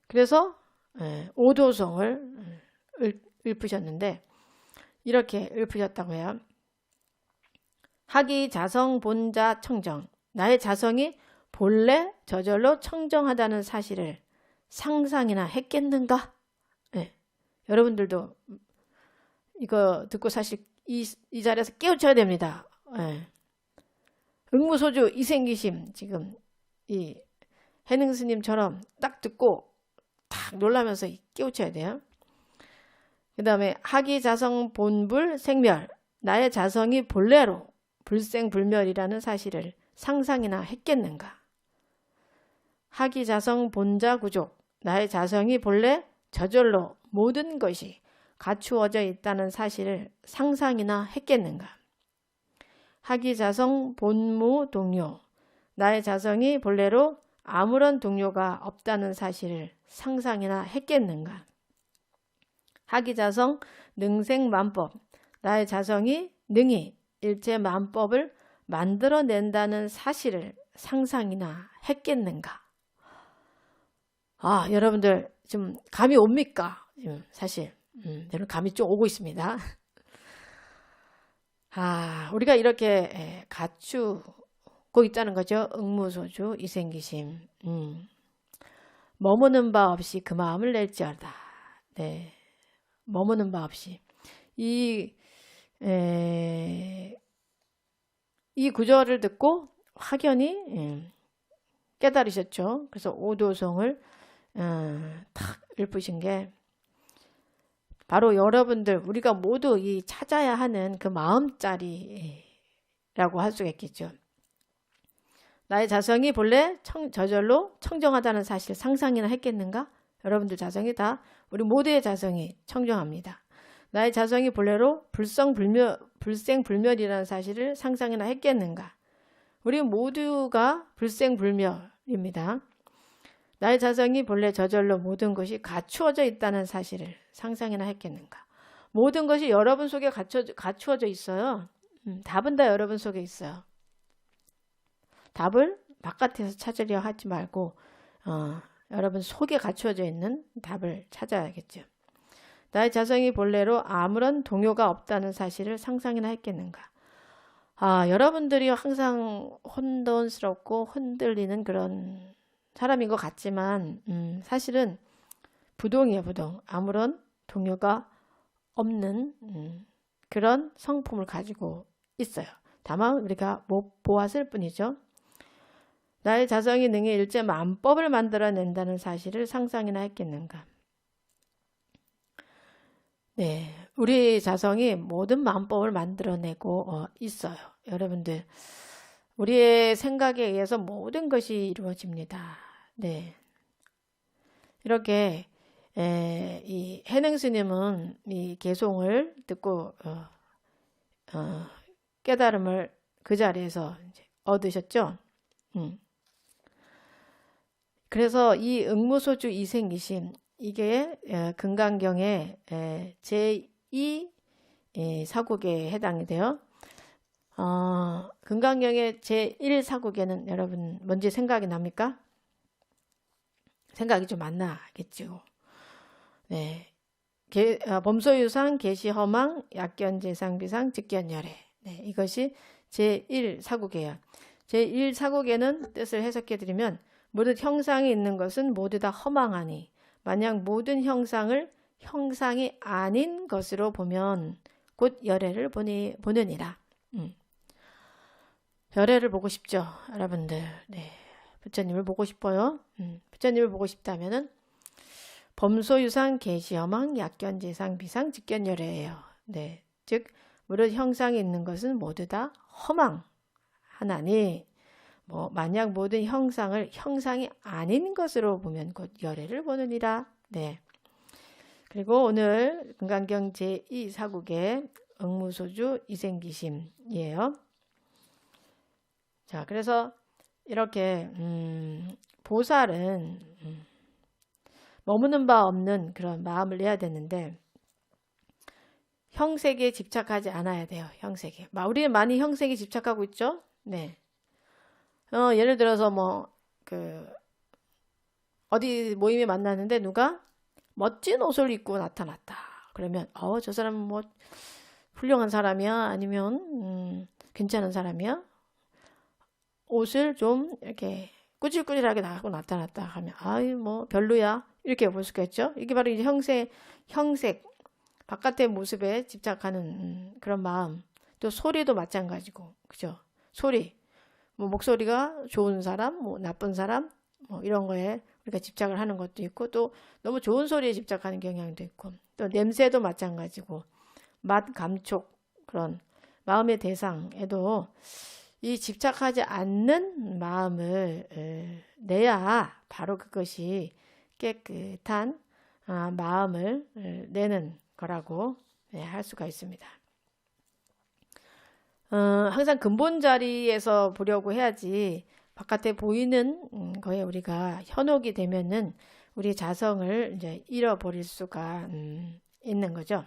S1: 그래서 오도성을 읊으셨는데 이렇게 읊으셨다고 해요. 하기 자성 본자 청정. 나의 자성이 본래 저절로 청정하다는 사실을 상상이나 했겠는가? 네. 여러분들도 이거 듣고 사실 이 자리에서 깨우쳐야 됩니다. 네. 응무소주 이생기심 지금 이 해능스님처럼 딱 듣고 탁 놀라면서 깨우쳐야 돼요. 그 다음에 하기 자성 본불 생멸. 나의 자성이 본래로 불생불멸이라는 사실을 상상이나 했겠는가? 하기 자성 본자 구족. 나의 자성이 본래 저절로 모든 것이 갖추어져 있다는 사실을 상상이나 했겠는가? 하기 자성 본무 동료. 나의 자성이 본래로 아무런 동료가 없다는 사실을 상상이나 했겠는가? 하기 자성 능생만법. 나의 자성이 능히 일체 만법을 만들어낸다는 사실을 상상이나 했겠는가? 여러분들 좀 감이 옵니까? 사실 저는 감이 좀 오고 있습니다. 우리가 이렇게 갖추고 있다는 거죠. 응무소주 이생기심. 머무는 바 없이 그 마음을 낼지어다. 네, 머무는 바 없이 이 이 구절을 듣고 확연히 깨달으셨죠. 그래서 오도성을 탁 읊으신 게 바로 여러분들 우리가 모두 이 찾아야 하는 그 마음자리라고 할 수가 있겠죠. 나의 자성이 본래 저절로 청정하다는 사실 상상이나 했겠는가? 여러분들 자성이 다 우리 모두의 자성이 청정합니다. 나의 자성이 본래로 불생불멸이라는 사실을 상상이나 했겠는가? 우리 모두가 불생불멸입니다. 나의 자성이 본래 저절로 모든 것이 갖추어져 있다는 사실을 상상이나 했겠는가? 모든 것이 여러분 속에 갖추어져 있어요. 답은 다 여러분 속에 있어요. 답을 바깥에서 찾으려 하지 말고 여러분 속에 갖추어져 있는 답을 찾아야겠죠. 나의 자성이 본래로 아무런 동요가 없다는 사실을 상상이나 했겠는가? 여러분들이 항상 혼돈스럽고 흔들리는 그런 사람인 것 같지만 사실은 부동이에요. 부동. 아무런 동요가 없는 그런 성품을 가지고 있어요. 다만 우리가 못 보았을 뿐이죠. 나의 자성이 능히 일제 만법을 만들어낸다는 사실을 상상이나 했겠는가? 네, 우리 자성이 모든 만법을 만들어내고 있어요. 여러분들, 우리의 생각에 의해서 모든 것이 이루어집니다. 네, 이렇게 이 해능스님은 이 개송을 듣고 깨달음을 그 자리에서 이제 얻으셨죠. 그래서 이 응무소주 이생이심 이게 금강경의 제2 사국에 해당이 돼요. 금강경의 제1 사국에는 여러분 뭔지 생각이 납니까? 생각이 좀 안 나겠죠. 네, 범소유상, 계시허망, 약견재상비상, 직견열애. 네, 이것이 제1 사국이에요. 제1 사국에는 뜻을 해석해 드리면 모든 형상이 있는 것은 모두 다 허망하니 만약 모든 형상을 형상이 아닌 것으로 보면 곧 열애를 보느니라. 열애를 보고 싶죠, 여러분들. 네, 부처님을 보고 싶어요. 부처님을 보고 싶다면은 범소유상, 계시허망, 약견재상, 비상, 직견열애예요. 네, 즉 모든 형상이 있는 것은 모두 다 허망하나니 만약 모든 형상을 형상이 아닌 것으로 보면 곧 열애를 보느니라. 네. 그리고 오늘 금강경 제2 사국의 응무소주 이생기심이에요. 자, 그래서 이렇게 보살은 머무는 바 없는 그런 마음을 내야 되는데 형색에 집착하지 않아야 돼요. 형색에. 우리는 많이 형색에 집착하고 있죠. 네. 예를 들어서 어디 모임에 만났는데 누가 멋진 옷을 입고 나타났다. 그러면 저 사람은 훌륭한 사람이야? 아니면 괜찮은 사람이야? 옷을 좀 이렇게 꾸질꾸질하게 하고 나타났다 하면 별로야. 이렇게 볼 수가 있죠. 이게 바로 이제 형색, 바깥의 모습에 집착하는 그런 마음. 또 소리도 마찬가지고, 그죠? 소리. 목소리가 좋은 사람, 나쁜 사람, 이런 거에 우리가 집착을 하는 것도 있고, 또 너무 좋은 소리에 집착하는 경향도 있고, 또 냄새도 마찬가지고, 맛, 감촉, 그런 마음의 대상에도 이 집착하지 않는 마음을 내야 바로 그것이 깨끗한 마음을 내는 거라고 할 수가 있습니다. 항상 근본 자리에서 보려고 해야지 바깥에 보이는 거에 우리가 현혹이 되면은 우리 자성을 이제 잃어버릴 수가 있는 거죠.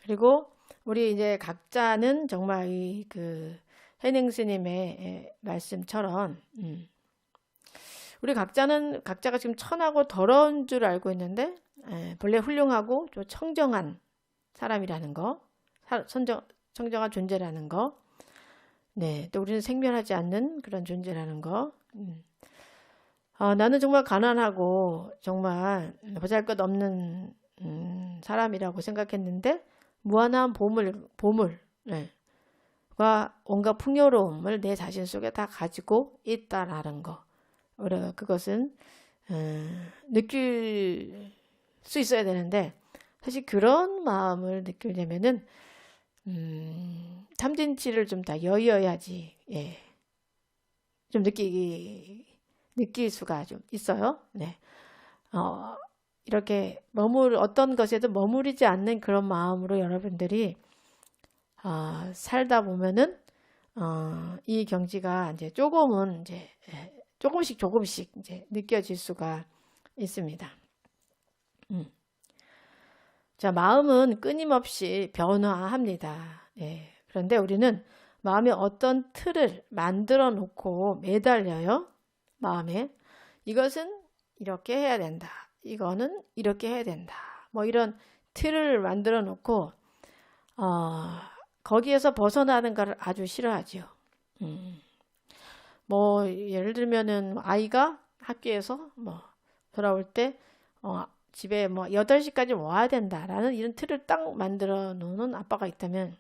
S1: 그리고 우리 이제 각자는 정말 그 해능스님의 말씀처럼 우리 각자가 지금 천하고 더러운 줄 알고 있는데 본래 훌륭하고 좀 청정한 사람이라는 거, 청정한 존재라는 거, 네, 또 우리는 생멸하지 않는 그런 존재라는 거. 나는 정말 가난하고 정말 보잘것없는 사람이라고 생각했는데 무한한 보물, 네. 과 온갖 풍요로움을 내 자신 속에 다 가지고 있다라는 거. 우리가 그것은 느낄 수 있어야 되는데 사실 그런 마음을 느끼려면은 탐진치를 좀 다 여의어야지 예. 좀 느낄 수가 좀 있어요. 네. 이렇게 어떤 것에도 머무르지 않는 그런 마음으로 여러분들이 살다 보면은 이 경지가 이제 조금은 이제 조금씩 이제 느껴질 수가 있습니다. 자, 마음은 끊임없이 변화합니다. 예. 그런데 우리는 마음에 어떤 틀을 만들어 놓고 매달려요. 마음에 이것은 이렇게 해야 된다. 이거는 이렇게 해야 된다. 뭐 이런 틀을 만들어 놓고 거기에서 벗어나는 걸 아주 싫어하죠. 뭐 예를 들면은 아이가 학교에서 뭐 돌아올 때 집에 뭐 8시까지 와야 된다라는 이런 틀을 딱 만들어 놓는 아빠가 있다면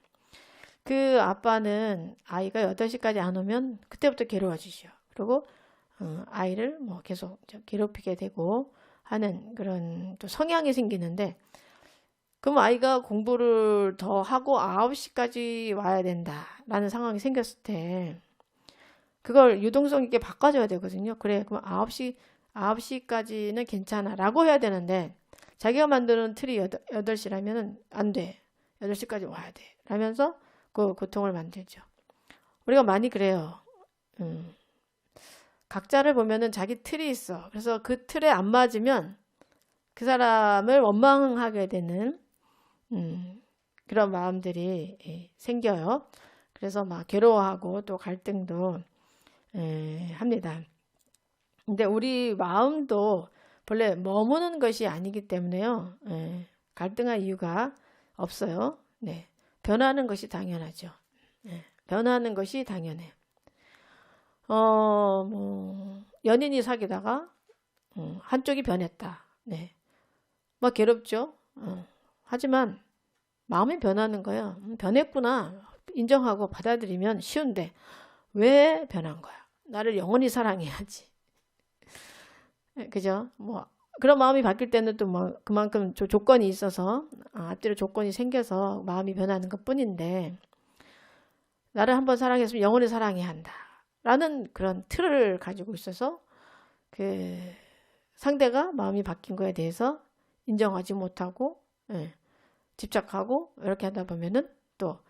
S1: 그 아빠는 아이가 8시까지 안 오면 그때부터 괴로워지죠. 그리고 아이를 뭐 계속 괴롭히게 되고 하는 그런 또 성향이 생기는데 그럼 아이가 공부를 더 하고 9시까지 와야 된다라는 상황이 생겼을 때 그걸 유동성 있게 바꿔줘야 되거든요. 그래, 그럼 9시까지는 괜찮아 라고 해야 되는데 자기가 만드는 틀이 8시라면 안 돼. 8시까지 와야 돼. 라면서 그 고통을 만들죠. 우리가 많이 그래요. 각자를 보면은 자기 틀이 있어. 그래서 그 틀에 안 맞으면 그 사람을 원망하게 되는 그런 마음들이 생겨요. 그래서 막 괴로워하고 또 갈등도 합니다. 근데 우리 마음도 본래 머무는 것이 아니기 때문에요. 갈등할 이유가 없어요. 네. 변하는 것이 당연하죠. 변하는 것이 당연해. 뭐 연인이 사귀다가 한쪽이 변했다. 네. 뭐 괴롭죠. 하지만 마음이 변하는 거예요. 변했구나. 인정하고 받아들이면 쉬운데 왜 변한 거야? 나를 영원히 사랑해야지. 그죠? 뭐 그런 마음이 바뀔 때는 또 뭐 그만큼 조건이 있어서 앞뒤로 조건이 생겨서 마음이 변하는 것뿐인데 나를 한번 사랑했으면 영원히 사랑해야 한다. 라는 그런 틀을 가지고 있어서 그 상대가 마음이 바뀐 거에 대해서 인정하지 못하고 집착하고 이렇게 하다 보면은 또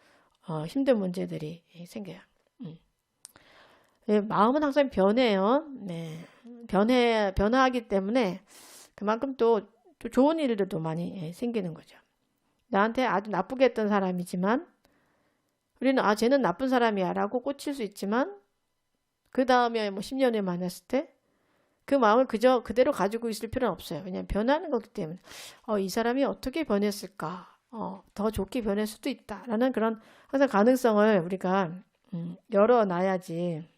S1: 힘든 문제들이 생겨요. 마음은 항상 변해요. 네. 변화하기 때문에 그만큼 또 좋은 일들도 많이 생기는 거죠. 나한테 아주 나쁘게 했던 사람이지만 우리는 쟤는 나쁜 사람이야 라고 꽂힐 수 있지만 그 다음에 뭐 10년 후에 만났을 때 그 마음을 그대로 가지고 있을 필요는 없어요. 왜냐하면 변하는 거기 때문에 이 사람이 어떻게 변했을까? 더 좋게 변할 수도 있다라는 그런 항상 가능성을 우리가 열어놔야지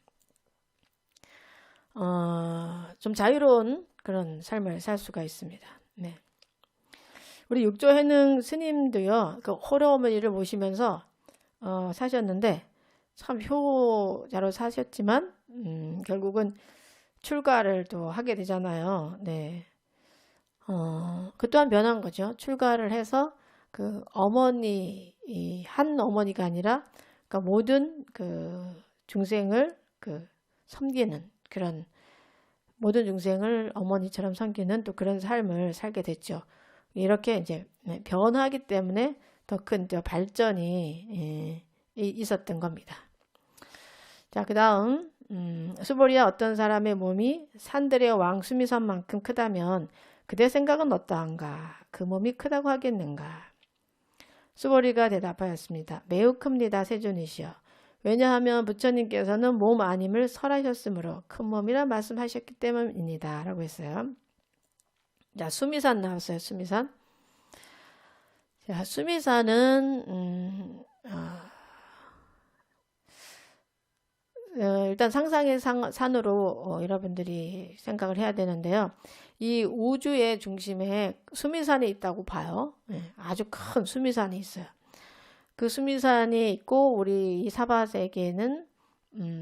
S1: 좀 자유로운 그런 삶을 살 수가 있습니다. 네. 우리 육조해능 스님도요, 그 호러어머니를 모시면서 사셨는데 참 효자로 사셨지만 결국은 출가를 또 하게 되잖아요. 네. 그 또한 변한 거죠. 출가를 해서 그 한 어머니가 아니라 그러니까 모든 그 중생을 그 섬기는 그런 모든 중생을 어머니처럼 섬기는 또 그런 삶을 살게 됐죠. 이렇게 이제 변하기 때문에 더 큰 발전이 있었던 겁니다. 자, 그 다음 수보리야 어떤 사람의 몸이 산들의 왕 수미산만큼 크다면 그대 생각은 어떠한가? 그 몸이 크다고 하겠는가? 수보리가 대답하였습니다. 매우 큽니다. 세존이시여. 왜냐하면 부처님께서는 몸 아님을 설하셨으므로 큰 몸이라 말씀하셨기 때문입니다. 라고 했어요. 자, 수미산 나왔어요. 수미산. 자, 수미산은 일단 상상의 산으로 여러분들이 생각을 해야 되는데요. 이 우주의 중심에 수미산이 있다고 봐요. 아주 큰 수미산이 있어요. 그 수미산이 있고 우리 이 사바세계는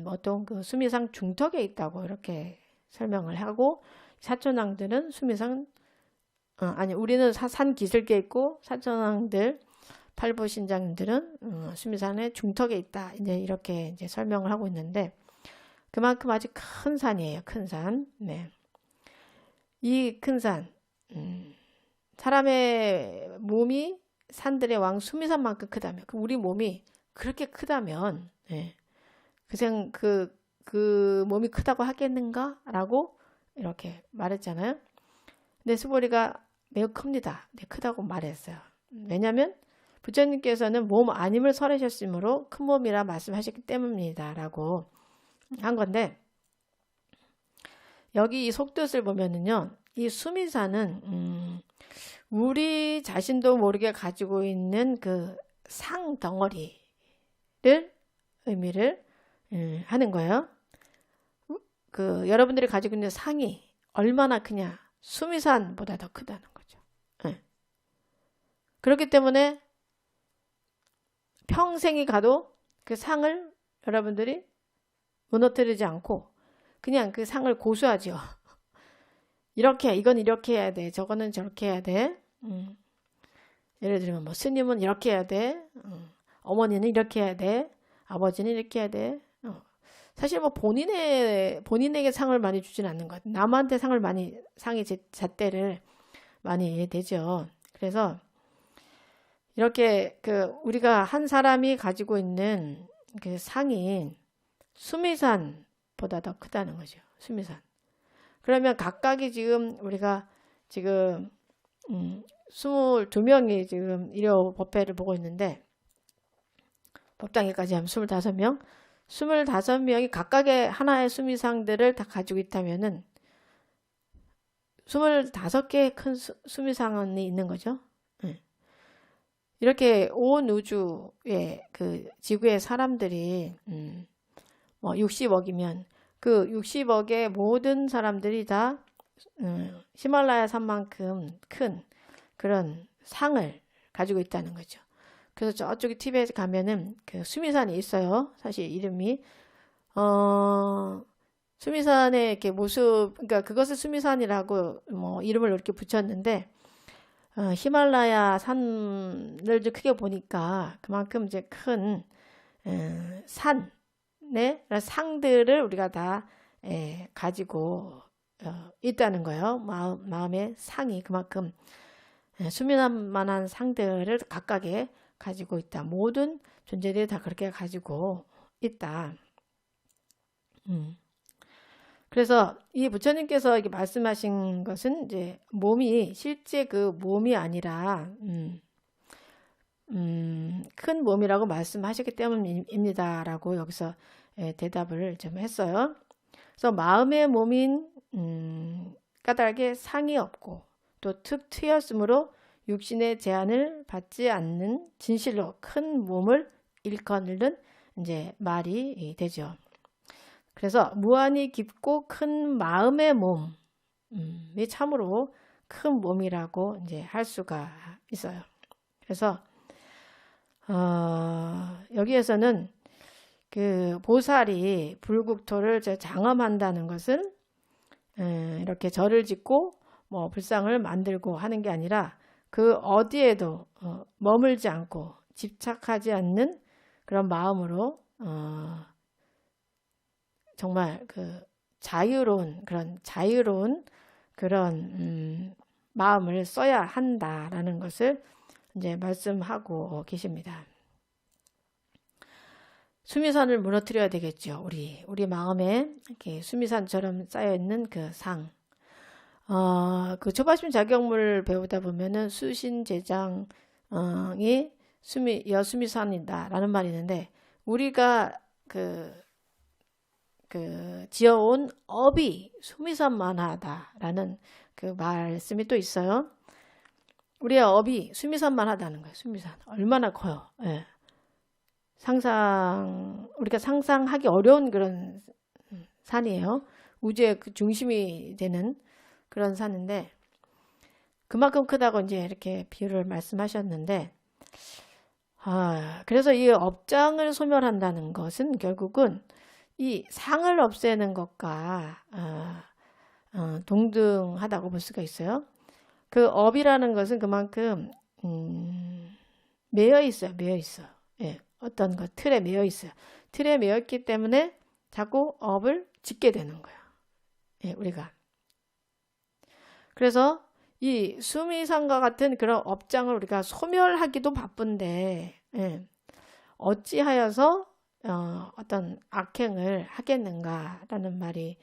S1: 어떤 그 수미산 중턱에 있다고 이렇게 설명을 하고, 사천왕들은 수미산 아니 우리는 산 기슭에 있고 사천왕들 팔부신장들은 수미산의 중턱에 있다. 이제 이렇게 이제 설명을 하고 있는데, 그만큼 아주 큰 산이에요. 큰 산. 네. 이 큰 산, 사람의 몸이 산들의 왕 수미산만큼 크다면, 우리 몸이 그렇게 크다면, 네. 그 몸이 크다고 하겠는가라고 이렇게 말했잖아요. 근데 스보리가 매우 큽니다. 네, 크다고 말했어요. 왜냐하면 부처님께서는 몸 아님을 설하셨으므로 큰 몸이라 말씀하셨기 때문입니다. 라고 한 건데, 여기 이 속뜻을 보면은요, 이 수미산은 우리 자신도 모르게 가지고 있는 그 상 덩어리를 의미를 하는 거예요. 그 여러분들이 가지고 있는 상이 얼마나 크냐, 수미산보다 더 크다는 거죠. 그렇기 때문에 평생이 가도 그 상을 여러분들이 무너뜨리지 않고 그냥 그 상을 고수하죠. 이건 이렇게 해야 돼. 저거는 저렇게 해야 돼. 예를 들면 뭐 스님은 이렇게 해야 돼. 어머니는 이렇게 해야 돼. 아버지는 이렇게 해야 돼. 사실 뭐 본인에게 상을 많이 주지는 않는 것 같아요. 남한테 상의 잣대를 많이 내죠. 그래서 이렇게 우리가 한 사람이 가지고 있는 그 상이 수미산보다 더 크다는 거죠. 수미산. 그러면 각각이 지금 우리가 지금 22명이 지금 일요 법회를 보고 있는데, 법당에까지 하면 25명, 25명이 각각의 하나의 수미상들을 다 가지고 있다면은 25개의 큰 수미상이 있는 거죠. 이렇게 온 우주의 그 지구의 사람들이 뭐 60억이면 그 60억의 모든 사람들이 다 히말라야 산만큼 큰 그런 상을 가지고 있다는 거죠. 그래서 저쪽에 티베트 가면은 그 수미산이 있어요. 사실 이름이 수미산의 이렇게 모습, 그러니까 그것을 수미산이라고 뭐 이름을 이렇게 붙였는데, 히말라야 산을 좀 크게 보니까 그만큼 이제 큰 산의 상들을 우리가 다 가지고 있다는 거예요. 마음의 상이 그만큼 수미산만한 상들을 각각의 가지고 있다. 모든 존재들이 다 그렇게 가지고 있다. 그래서 이 부처님께서 이렇게 말씀하신 것은 이제 몸이 실제 그 몸이 아니라 큰 몸이라고 말씀하셨기 때문입니다라고 여기서 대답을 좀 했어요. 그래서 마음의 몸인 까닭에 상이 없고 또 툭 트였으므로 육신의 제한을 받지 않는 진실로 큰 몸을 일컫는 이제 말이 되죠. 그래서 무한히 깊고 큰 마음의 몸이 참으로 큰 몸이라고 이제 할 수가 있어요. 그래서 여기에서는 그 보살이 불국토를 장엄한다는 것은 이렇게 절을 짓고 뭐 불상을 만들고 하는 게 아니라 그 어디에도 머물지 않고 집착하지 않는 그런 마음으로 정말 그 자유로운 그런 마음을 써야 한다라는 것을 이제 말씀하고 계십니다. 수미산을 무너뜨려야 되겠죠. 우리 마음에 이렇게 수미산처럼 쌓여 있는 그 상. 그 초바심 자격물 배우다 보면은 수신제장이 여수미산이다라는 말이 있는데, 우리가 그 지어온 업이 수미산만하다라는 그 말씀이 또 있어요. 우리의 업이 수미산만하다는 거예요. 수미산 얼마나 커요. 예. 우리가 상상하기 어려운 그런 산이에요. 우주의 그 중심이 되는 그런 산인데, 그만큼 크다고 이제 이렇게 비유를 말씀하셨는데, 그래서 이 업장을 소멸한다는 것은 결국은 이 상을 없애는 것과 동등하다고 볼 수가 있어요. 그 업이라는 것은 그만큼 매여 있어요. 매여 있어. 예, 어떤 것 틀에 매여 있어요. 틀에 매여 있기 때문에 자꾸 업을 짓게 되는 거예요. 예, 우리가. 그래서 이 수미상과 같은 그런 업장을 우리가 소멸하기도 바쁜데, 예, 어찌하여서 어떤 악행을 하겠는가라는 말이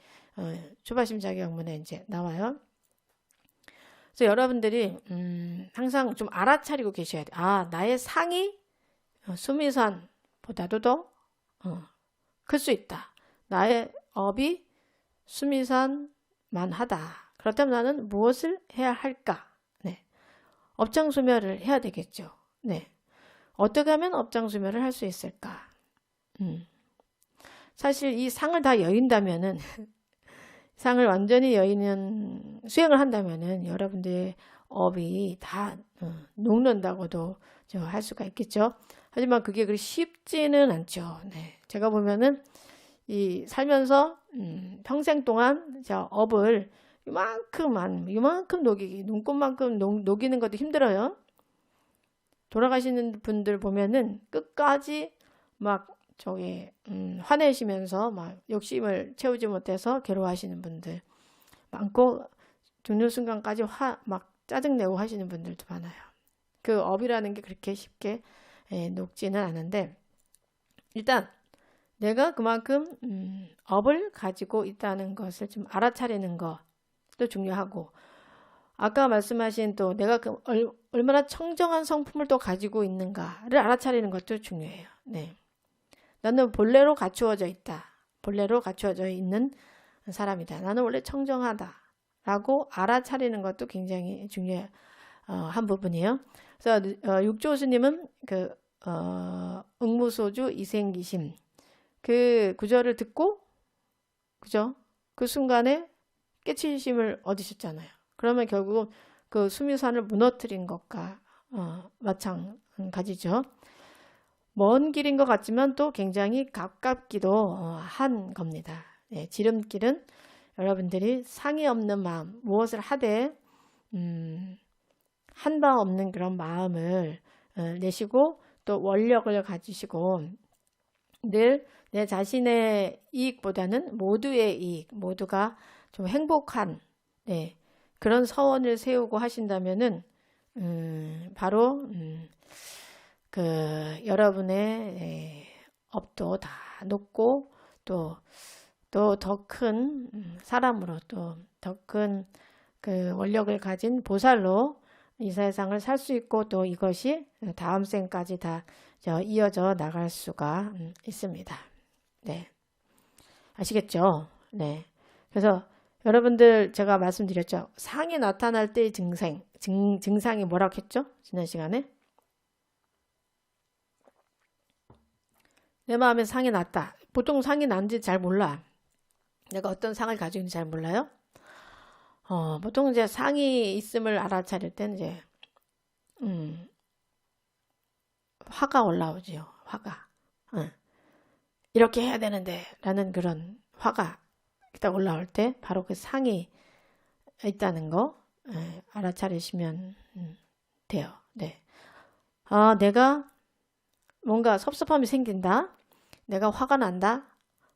S1: 조바심자경문에 이제 나와요. 그래서 여러분들이 항상 좀 알아차리고 계셔야 돼요. 나의 상이 수미산보다도 더 클 수 있다. 나의 업이 수미산만 하다. 그렇다면 나는 무엇을 해야 할까? 네. 업장 소멸을 해야 되겠죠. 네. 어떻게 하면 업장 소멸을 할 수 있을까? 사실 이 상을 다 여인다면은 상을 완전히 수행을 한다면은 여러분들의 업이 다 녹는다고도 할 수가 있겠죠. 하지만 그게 그리 쉽지는 않죠. 네. 제가 보면은 이 살면서 평생 동안 업을 이만큼 녹이기, 눈꽃만큼 녹이는 것도 힘들어요. 돌아가시는 분들 보면은 끝까지 막 화내시면서 막 욕심을 채우지 못해서 괴로워하시는 분들 많고, 죽는 순간까지 막 짜증내고 하시는 분들도 많아요. 그 업이라는 게 그렇게 쉽게 녹지는 않은데, 일단 내가 그만큼 업을 가지고 있다는 것을 좀 알아차리는 것도 중요하고, 아까 말씀하신 또 내가 얼마나 청정한 성품을 또 가지고 있는가를 알아차리는 것도 중요해요. 네. 나는 본래로 갖추어져 있다. 본래로 갖추어져 있는 사람이다. 나는 원래 청정하다. 라고 알아차리는 것도 굉장히 중요한 부분이에요. 그래서 육조스님은 응무소주 이생기심 그 구절을 듣고, 그죠? 그 순간에 깨치심을 얻으셨잖아요. 그러면 결국 그 수미산을 무너뜨린 것과 마찬가지죠. 먼 길인 것 같지만 또 굉장히 가깝기도 한 겁니다. 네, 지름길은 여러분들이 상이 없는 마음, 무엇을 하되 한 바 없는 그런 마음을 내시고 또 원력을 가지시고 늘 내 자신의 이익보다는 모두의 이익, 모두가 좀 행복한 그런 서원을 세우고 하신다면은 바로 여러분의 업도 다 높고 또 더 큰 사람으로 또 더 큰 그 원력을 가진 보살로 이 세상을 살 수 있고, 또 이것이 다음 생까지 다 이어져 나갈 수가 있습니다. 네, 아시겠죠? 네. 그래서 여러분들 제가 말씀드렸죠. 상이 나타날 때의 증상이 뭐라고 했죠? 지난 시간에 내 마음에 상이 났다. 보통 상이 난지 잘 몰라. 내가 어떤 상을 가지고 있는지 잘 몰라요. 보통 이제 상이 있음을 알아차릴 때는 이제 화가 올라오지요. 화가. 이렇게 해야 되는데 라는 그런 화가 딱 올라올 때 바로 그 상이 있다는 거 알아차리시면 돼요. 네. 내가 뭔가 섭섭함이 생긴다. 내가 화가 난다.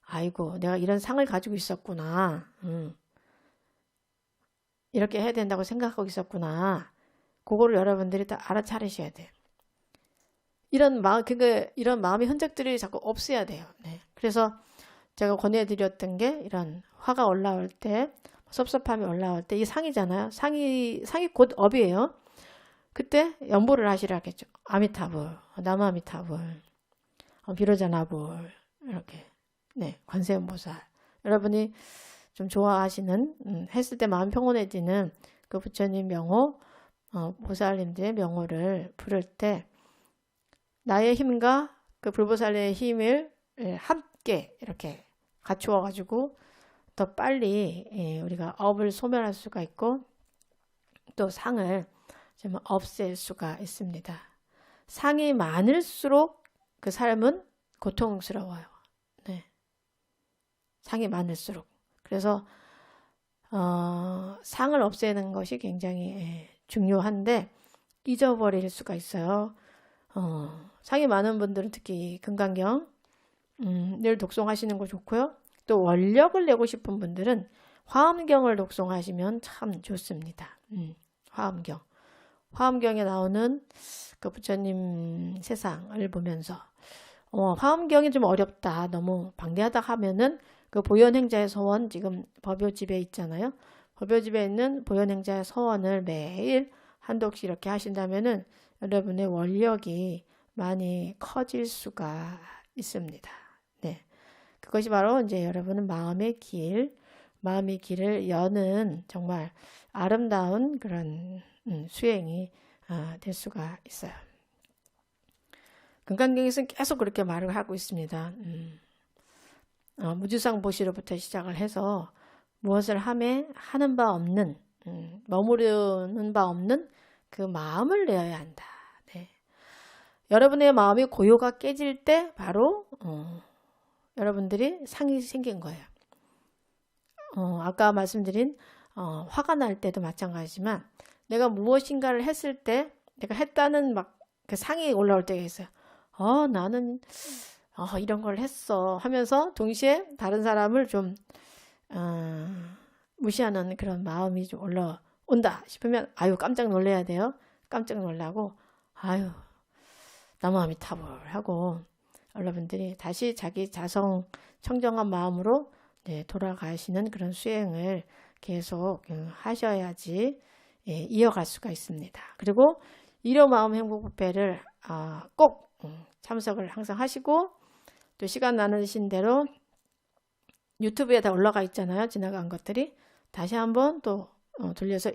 S1: 아이고, 내가 이런 상을 가지고 있었구나. 이렇게 해야 된다고 생각하고 있었구나. 그거를 여러분들이 다 알아차리셔야 돼요. 이런 마음의 흔적들이 자꾸 없어야 돼요. 네. 그래서 제가 권해드렸던 게 이런 화가 올라올 때, 섭섭함이 올라올 때, 이 상이잖아요. 상이 곧 업이에요. 그때 연보를 하시라겠죠. 아미타불, 나무아미타불, 비로자나불, 이렇게. 네, 관세음보살. 여러분이 좀 좋아하시는, 했을 때 마음 평온해지는 그 부처님 명호, 보살님들의 명호를 부를 때, 나의 힘과 그 불보살의 힘을 함께 이렇게 갖추어 가지고 더 빨리 우리가 업을 소멸할 수가 있고 또 상을 좀 없앨 수가 있습니다. 상이 많을수록 그 삶은 고통스러워요. 네. 상이 많을수록. 그래서 상을 없애는 것이 굉장히 중요한데 잊어버릴 수가 있어요. 상이 많은 분들은 특히 금강경 늘 독송하시는 거 좋고요. 또 원력을 내고 싶은 분들은 화엄경을 독송하시면 참 좋습니다. 화엄경에 나오는 그 부처님 세상을 보면서 화엄경이 좀 어렵다, 너무 방대하다 하면은 그 보현행자의 서원, 지금 법요집에 있잖아요. 법요집에 있는 보현행자의 서원을 매일 한 독씩 이렇게 하신다면은 여러분의 원력이 많이 커질 수가 있습니다. 네. 그것이 바로 이제 여러분은 마음의 길을 여는 정말 아름다운 그런 수행이 될 수가 있어요. 금강경에서는 계속 그렇게 말을 하고 있습니다. 무주상보시로부터 시작을 해서 무엇을 하는 바 없는 머무르는 바 없는 그 마음을 내어야 한다. 네. 여러분의 마음이 고요가 깨질 때 바로 여러분들이 상이 생긴 거예요. 아까 말씀드린 화가 날 때도 마찬가지지만 내가 무엇인가를 했을 때 내가 했다는 막 그 상이 올라올 때가 있어요. 나는 이런 걸 했어 하면서 동시에 다른 사람을 좀 무시하는 그런 마음이 좀 올라온다 싶으면 깜짝 놀라야 돼요. 깜짝 놀라고 나무아미타불 하고 여러분들이 다시 자기 자성 청정한 마음으로 돌아가시는 그런 수행을 계속 하셔야지 이어갈 수가 있습니다. 그리고 일요마음 행복법회를 꼭 참석을 항상 하시고 또 시간 나누신 대로 유튜브에 다 올라가 있잖아요. 지나간 것들이 다시 한번 또 돌려서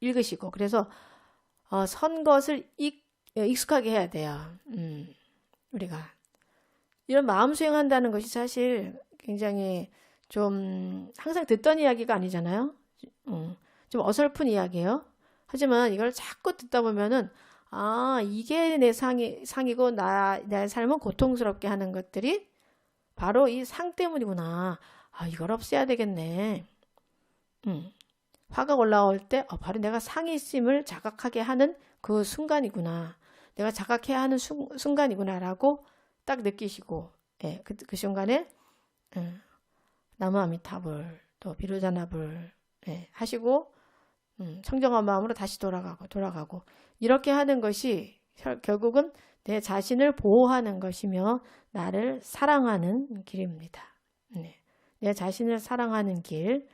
S1: 읽으시고 그래서 선 것을 익숙하게 해야 돼요. 우리가 이런 마음 수행한다는 것이 사실 굉장히 좀 항상 듣던 이야기가 아니잖아요. 좀 어설픈 이야기예요. 하지만 이걸 자꾸 듣다 보면은 이게 내 상이고 내 삶은 고통스럽게 하는 것들이 바로 이 상 때문이구나. 이걸 없애야 되겠네. 화가 올라올 때 바로 내가 상이 있음을 자각하게 하는 그 순간이구나. 내가 자각해야 하는 순간이구나라고 딱 느끼시고 그 순간에 나무아미타불 또 비로자나불 하시고 청정한 마음으로 다시 돌아가고 이렇게 하는 것이 결국은 내 자신을 보호하는 것이며 나를 사랑하는 길입니다. 내 자신을 사랑하는 길.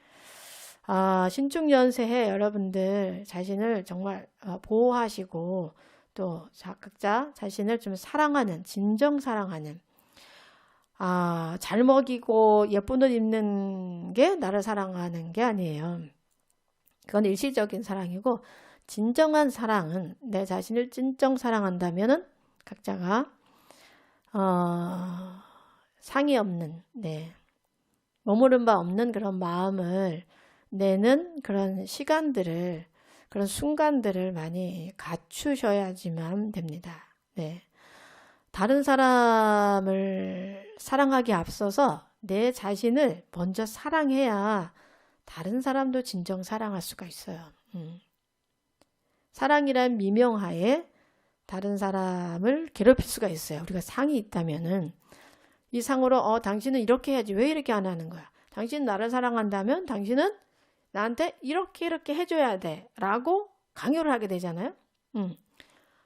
S1: 신축연세에 여러분들 자신을 정말 보호하시고 또 각자 자신을 좀 사랑하는, 진정 사랑하는, 잘 먹이고 예쁜 옷 입는 게 나를 사랑하는 게 아니에요. 그건 일시적인 사랑이고 진정한 사랑은 내 자신을 진정 사랑한다면은 각자가 상이 없는 머무른 바 없는 그런 마음을 내는 그런 시간들을 그런 순간들을 많이 갖추셔야지만 됩니다. 다른 사람을 사랑하기에 앞서서 내 자신을 먼저 사랑해야 다른 사람도 진정 사랑할 수가 있어요. 사랑이란 미명하에 다른 사람을 괴롭힐 수가 있어요. 우리가 상이 있다면은 이 상으로 당신은 이렇게 해야지 왜 이렇게 안 하는 거야? 당신은 나를 사랑한다면 당신은 나한테 이렇게 해줘야 돼 라고 강요를 하게 되잖아요.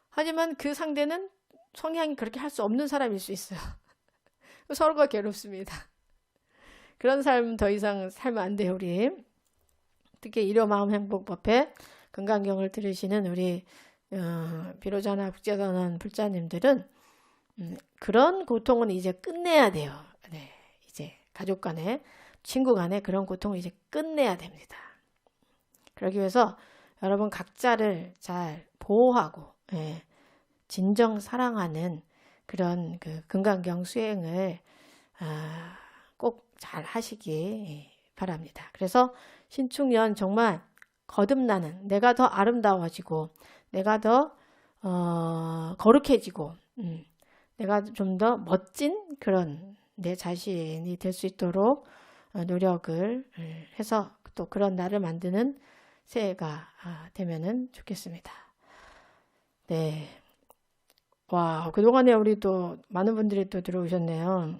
S1: 하지만 그 상대는 성향이 그렇게 할 수 없는 사람일 수 있어요. 서로가 괴롭습니다. 그런 삶 더 이상 살면 안 돼요. 우리 특히 일요마음행복법회 금강경을 들으시는 우리 비로자나 국제선언 불자님들은 그런 고통은 이제 끝내야 돼요. 이제 가족 간에 친구 간에 그런 고통을 이제 끝내야 됩니다. 그러기 위해서 여러분 각자를 잘 보호하고 진정 사랑하는 그런 그 금강경 수행을 꼭 잘 하시기 바랍니다. 그래서 신축년 정말 거듭나는, 내가 더 아름다워지고 내가 더 거룩해지고 내가 좀 더 멋진 그런 내 자신이 될 수 있도록 노력을 해서 또 그런 날을 만드는 새해가 되면은 좋겠습니다. 네. 와, 그동안에 우리 또 많은 분들이 또 들어오셨네요.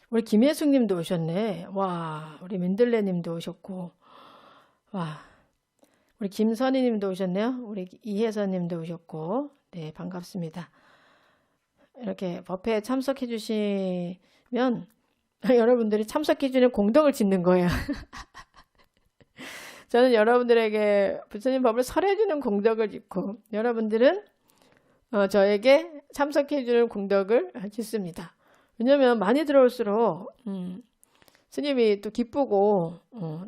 S1: 우리 김혜숙 님도 오셨네. 와, 우리 민들레 님도 오셨고, 와, 우리 김선희 님도 오셨네요. 우리 이혜선 님도 오셨고, 네, 반갑습니다. 이렇게 법회에 참석해 주시면 여러분들이 참석해 주는 공덕을 짓는 거예요. 저는 여러분들에게 부처님 법을 설해 주는 공덕을 짓고 여러분들은 저에게 참석해 주는 공덕을 짓습니다. 왜냐면 많이 들어올수록 스님이 또 기쁘고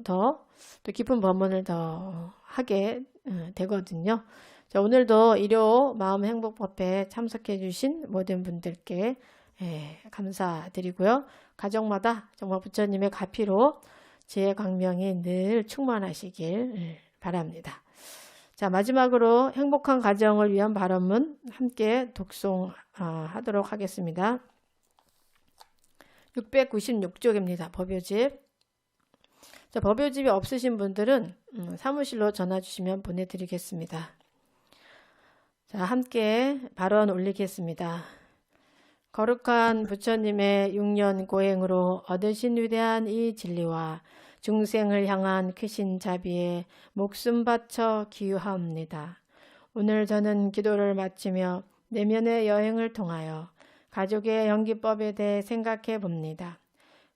S1: 더 또 깊은 법문을 더 하게 되거든요. 자, 오늘도 일요 마음 행복 법회에 참석해 주신 모든 분들께 감사드리고요. 가정마다 정말 부처님의 가피로 지혜 광명이 늘 충만하시길 바랍니다. 자, 마지막으로 행복한 가정을 위한 발언문 함께 독송하도록 하겠습니다. 696쪽입니다. 법요집. 자, 법요집이 없으신 분들은 사무실로 전화 주시면 보내드리겠습니다. 자, 함께 발언 올리겠습니다. 거룩한 부처님의 6년 고행으로 얻으신 위대한 이 진리와 중생을 향한 크신 자비에 목숨 바쳐 기유하옵니다. 오늘 저는 기도를 마치며 내면의 여행을 통하여 가족의 연기법에 대해 생각해 봅니다.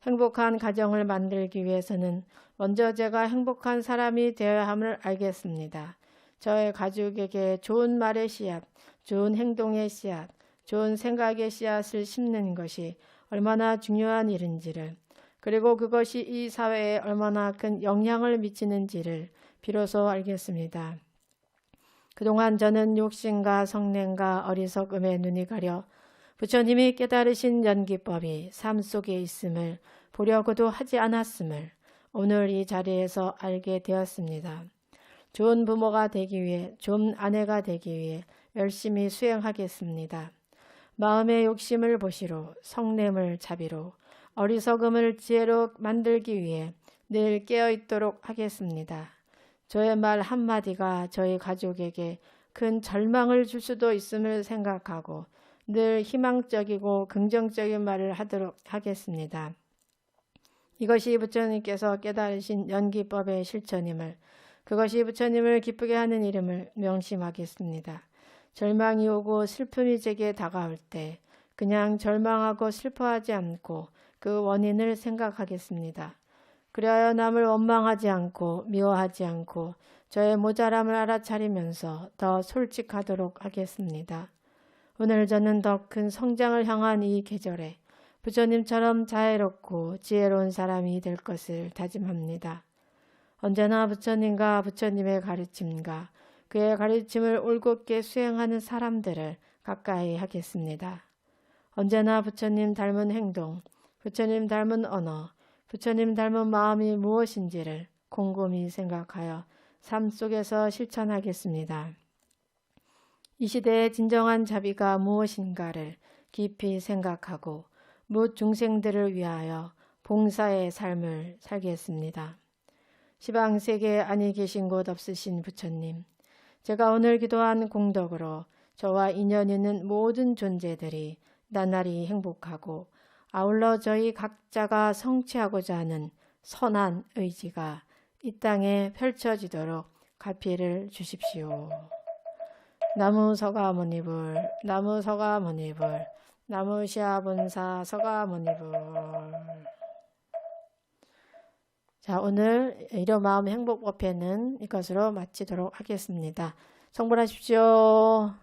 S1: 행복한 가정을 만들기 위해서는 먼저 제가 행복한 사람이 되어야 함을 알겠습니다. 저의 가족에게 좋은 말의 씨앗, 좋은 행동의 씨앗, 좋은 생각의 씨앗을 심는 것이 얼마나 중요한 일인지를, 그리고 그것이 이 사회에 얼마나 큰 영향을 미치는지를 비로소 알겠습니다. 그동안 저는 욕심과 성냄과 어리석음에 눈이 가려 부처님이 깨달으신 연기법이 삶 속에 있음을 보려고도 하지 않았음을 오늘 이 자리에서 알게 되었습니다. 좋은 부모가 되기 위해, 좋은 아내가 되기 위해 열심히 수행하겠습니다. 마음의 욕심을 보시로, 성냄을 자비로, 어리석음을 지혜로 만들기 위해 늘 깨어있도록 하겠습니다. 저의 말 한마디가 저희 가족에게 큰 절망을 줄 수도 있음을 생각하고 늘 희망적이고 긍정적인 말을 하도록 하겠습니다. 이것이 부처님께서 깨달으신 연기법의 실천임을, 그것이 부처님을 기쁘게 하는 이름을 명심하겠습니다. 절망이 오고 슬픔이 제게 다가올 때 그냥 절망하고 슬퍼하지 않고 그 원인을 생각하겠습니다. 그리하여 남을 원망하지 않고 미워하지 않고 저의 모자람을 알아차리면서 더 솔직하도록 하겠습니다. 오늘 저는 더 큰 성장을 향한 이 계절에 부처님처럼 자애롭고 지혜로운 사람이 될 것을 다짐합니다. 언제나 부처님과 부처님의 가르침과 그의 가르침을 올곧게 수행하는 사람들을 가까이 하겠습니다. 언제나 부처님 닮은 행동, 부처님 닮은 언어, 부처님 닮은 마음이 무엇인지를 곰곰이 생각하여 삶 속에서 실천하겠습니다. 이 시대의 진정한 자비가 무엇인가를 깊이 생각하고 무 중생들을 위하여 봉사의 삶을 살겠습니다. 시방세계에 아니 계신 곳 없으신 부처님, 제가 오늘 기도한 공덕으로 저와 인연 있는 모든 존재들이 나날이 행복하고 아울러 저희 각자가 성취하고자 하는 선한 의지가 이 땅에 펼쳐지도록 가피를 주십시오. 나무 서가모니불, 나무 서가모니불, 나무 시아본사 서가모니불. 자, 오늘 일요마음 행복법회는 이것으로 마치도록 하겠습니다. 성불하십시오.